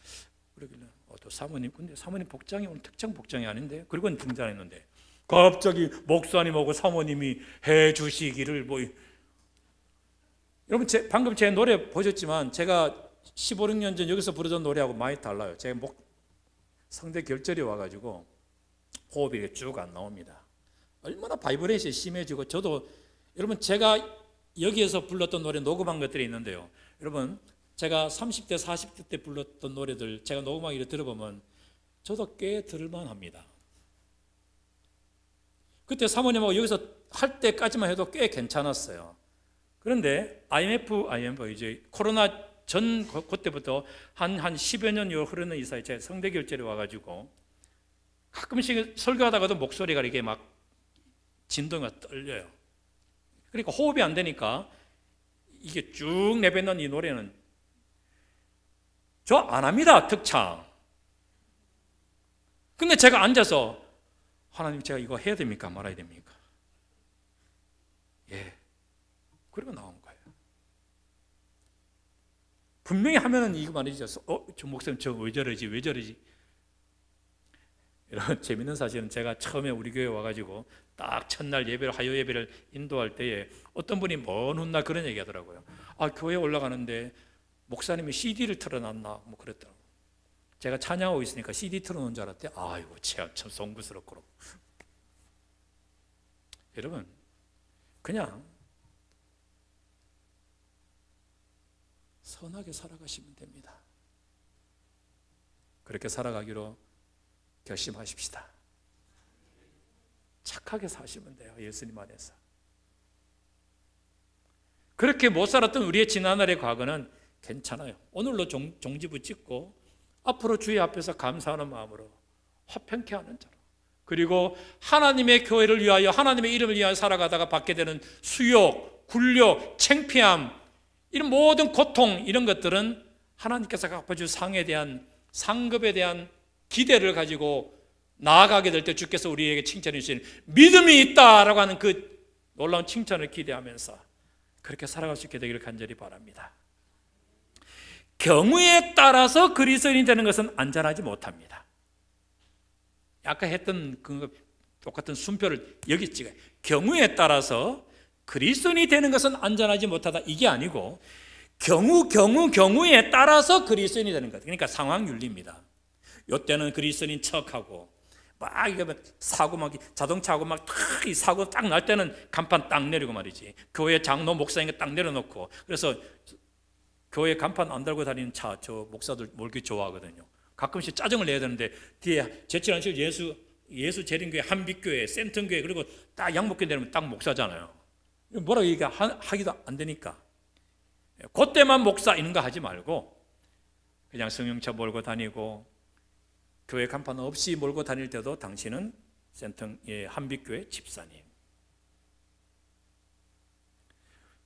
A: 그러길래 또 사모님, 근데 사모님 복장이 오늘 특창 복장이 아닌데, 그리고는 등장했는데 갑자기 목사님하고 사모님이 해 주시기를 뭐. 여러분, 방금 제 노래 보셨지만 제가 15, 16년 전 여기서 부르던 노래하고 많이 달라요. 제 성대 결절이 와가지고 호흡이 쭉 안 나옵니다. 얼마나 바이브레이션이 심해지고, 저도 여러분, 제가 여기에서 불렀던 노래 녹음한 것들이 있는데요. 여러분, 제가 30대, 40대 때 불렀던 노래들 제가 녹음하기를 들어보면 저도 꽤 들을만합니다. 그때 사모님하고 여기서 할 때까지만 해도 꽤 괜찮았어요. 그런데 IMF 이제 코로나 전 그때부터 한 10여 년 흐르는 이 사이에 제 성대결절이 와가지고 가끔씩 설교하다가도 목소리가 이렇게 막 진동이 떨려요. 그러니까 호흡이 안 되니까 이게 쭉 내뱉는 이 노래는 저 안 합니다, 특창. 근데 제가 앉아서 하나님, 제가 이거 해야 됩니까? 말아야 됩니까? 예. 그리고 나온 거예요. 분명히 하면은 이거 말이죠. 저 목사님 저 왜 저러지? 왜 저러지? 이런 재밌는 사실은, 제가 처음에 우리 교회 와가지고 딱 첫날 예배를, 화요 예배를 인도할 때에 어떤 분이 먼 훗날 그런 얘기 하더라고요. 아, 교회 올라가는데 목사님이 CD를 틀어놨나? 뭐 그랬더라고요. 제가 찬양하고 있으니까 CD 틀어놓은 줄 알았대. 아이고, 참 송구스럽고. 여러분, 그냥 선하게 살아가시면 됩니다. 그렇게 살아가기로 결심하십시다. 착하게 사시면 돼요, 예수님 안에서. 그렇게 못 살았던 우리의 지난날의 과거는 괜찮아요. 오늘로 종지부 찍고 앞으로 주의 앞에서 감사하는 마음으로 화평케 하는 자로, 그리고 하나님의 교회를 위하여, 하나님의 이름을 위하여 살아가다가 받게 되는 수욕, 굴욕, 창피함, 이런 모든 고통, 이런 것들은 하나님께서 갚아줄 상에 대한, 상급에 대한 기대를 가지고 나아가게 될 때 주께서 우리에게 칭찬해 주신 믿음이 있다라고 하는 그 놀라운 칭찬을 기대하면서 그렇게 살아갈 수 있게 되기를 간절히 바랍니다. 경우에 따라서 그리스도인이 되는 것은 안전하지 못합니다. 아까 했던 그 똑같은 순표를 여기 찍어요. 경우에 따라서 그리스도인이 되는 것은 안전하지 못하다, 이게 아니고 경우에 따라서 그리스도인이 되는 것. 그러니까 상황윤리입니다. 이때는 그리스도인 척하고 막 이거 사고, 막 자동차하고 막 이 사고 딱 날 때는 간판 딱 내리고 말이지. 교회 장로 목사님이 딱 내려놓고, 그래서 교회 간판 안 달고 다니는 차, 저 목사들 몰기 좋아하거든요. 가끔씩 짜증을 내야 되는데 뒤에 제칠한실 예수 재림교회, 한빛교회, 센텀교회, 그리고 딱 양복교 내리면 딱 목사잖아요. 뭐라고 하기도 안 되니까. 그때만 목사 이런 거 하지 말고 그냥 승용차 몰고 다니고 교회 간판 없이 몰고 다닐 때도 당신은 한빛교회 집사님.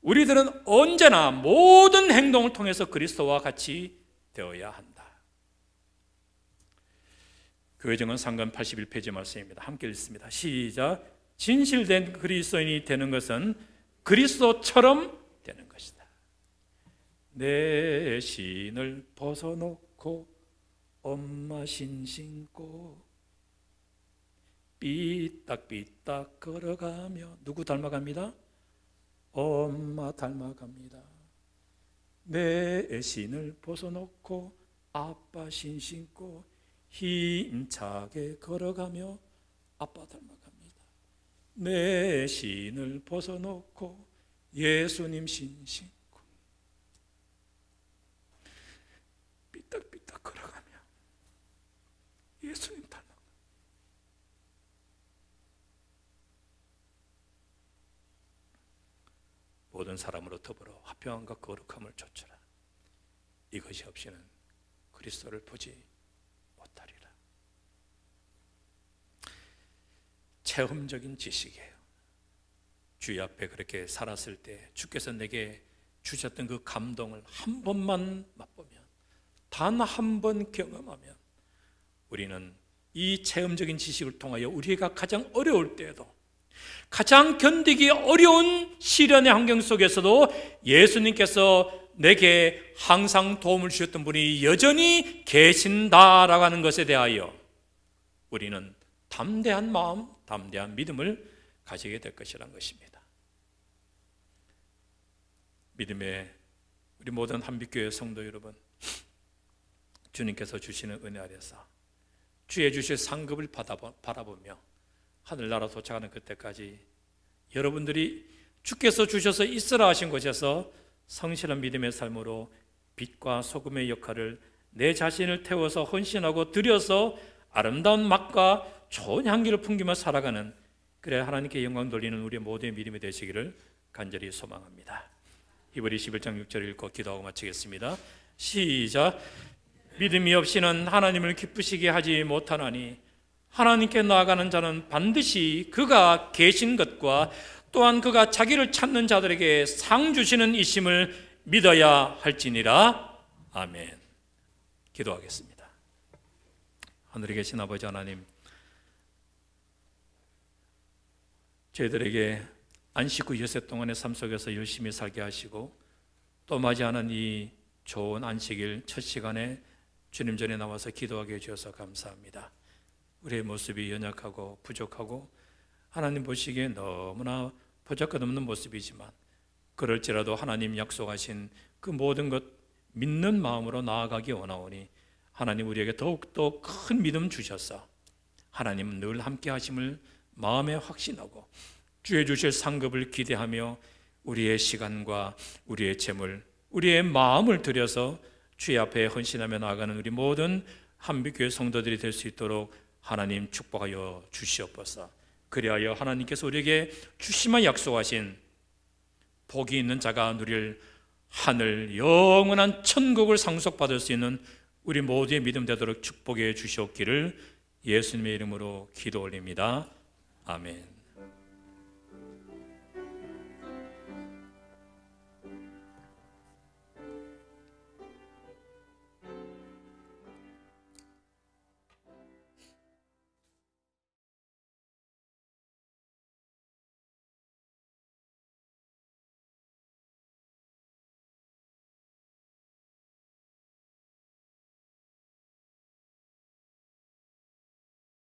A: 우리들은 언제나 모든 행동을 통해서 그리스도와 같이 되어야 한다. 교회정은 상권 81페이지 말씀입니다. 함께 읽습니다. 시작. 진실된 그리스도인이 되는 것은 그리스도처럼 되는 것이다. 내 신을 벗어놓고 엄마 신 신고 삐딱삐딱 걸어가며, 누구 닮아갑니다? 엄마 닮아갑니다. 내 신을 벗어놓고 아빠 신 신고 힘차게 걸어가며 아빠 닮아갑니다. 내 신을 벗어놓고 예수님 신 신고 삐딱삐딱 걸어가며 예수님 닮아갑니다. 모든 사람으로 더불어 화평함과 거룩함을 좇으라. 이것이 없이는 그리스도를 보지 못하리라. 체험적인 지식이에요. 주의 앞에 그렇게 살았을 때 주께서 내게 주셨던 그 감동을 한 번만 맛보면, 단 한 번 경험하면, 우리는 이 체험적인 지식을 통하여 우리가 가장 어려울 때에도, 가장 견디기 어려운 시련의 환경 속에서도 예수님께서 내게 항상 도움을 주셨던 분이 여전히 계신다라고 하는 것에 대하여 우리는 담대한 마음, 담대한 믿음을 가지게 될 것이라는 것입니다. 믿음의 우리 모든 한빛교회 성도 여러분, 주님께서 주시는 은혜 아래서 주의 주실 상급을 바라보며 하늘나라 도착하는 그때까지 여러분들이 주께서 주셔서 있으라 하신 곳에서 성실한 믿음의 삶으로 빛과 소금의 역할을, 내 자신을 태워서 헌신하고 드려서 아름다운 맛과 좋은 향기를 풍기며 살아가는, 그래 하나님께 영광 돌리는 우리의 모두의 믿음이 되시기를 간절히 소망합니다. 히브리 11장 6절을 읽고 기도하고 마치겠습니다. 시작. 믿음이 없이는 하나님을 기쁘시게 하지 못하나니 하나님께 나아가는 자는 반드시 그가 계신 것과 또한 그가 자기를 찾는 자들에게 상 주시는 이심을 믿어야 할지니라. 아멘. 기도하겠습니다. 하늘에 계신 아버지 하나님, 저희들에게 안식 후 여세 동안의 삶 속에서 열심히 살게 하시고 또 맞이하는 이 좋은 안식일 첫 시간에 주님 전에 나와서 기도하게 해주셔서 감사합니다. 우리의 모습이 연약하고 부족하고 하나님 보시기에 너무나 보잘것없는 모습이지만 그럴지라도 하나님 약속하신 그 모든 것 믿는 마음으로 나아가기 원하오니 하나님 우리에게 더욱더 큰 믿음 주셔서 하나님은 늘 함께 하심을 마음에 확신하고 주의 주실 상급을 기대하며 우리의 시간과 우리의 재물, 우리의 마음을 들여서 주의 앞에 헌신하며 나아가는 우리 모든 한빛교회 성도들이 될 수 있도록 하나님 축복하여 주시옵소서. 그리하여 하나님께서 우리에게 주시만 약속하신 복이 있는 자가 누릴 하늘 영원한 천국을 상속받을 수 있는 우리 모두의 믿음 되도록 축복해 주시옵기를 예수님의 이름으로 기도 올립니다. 아멘.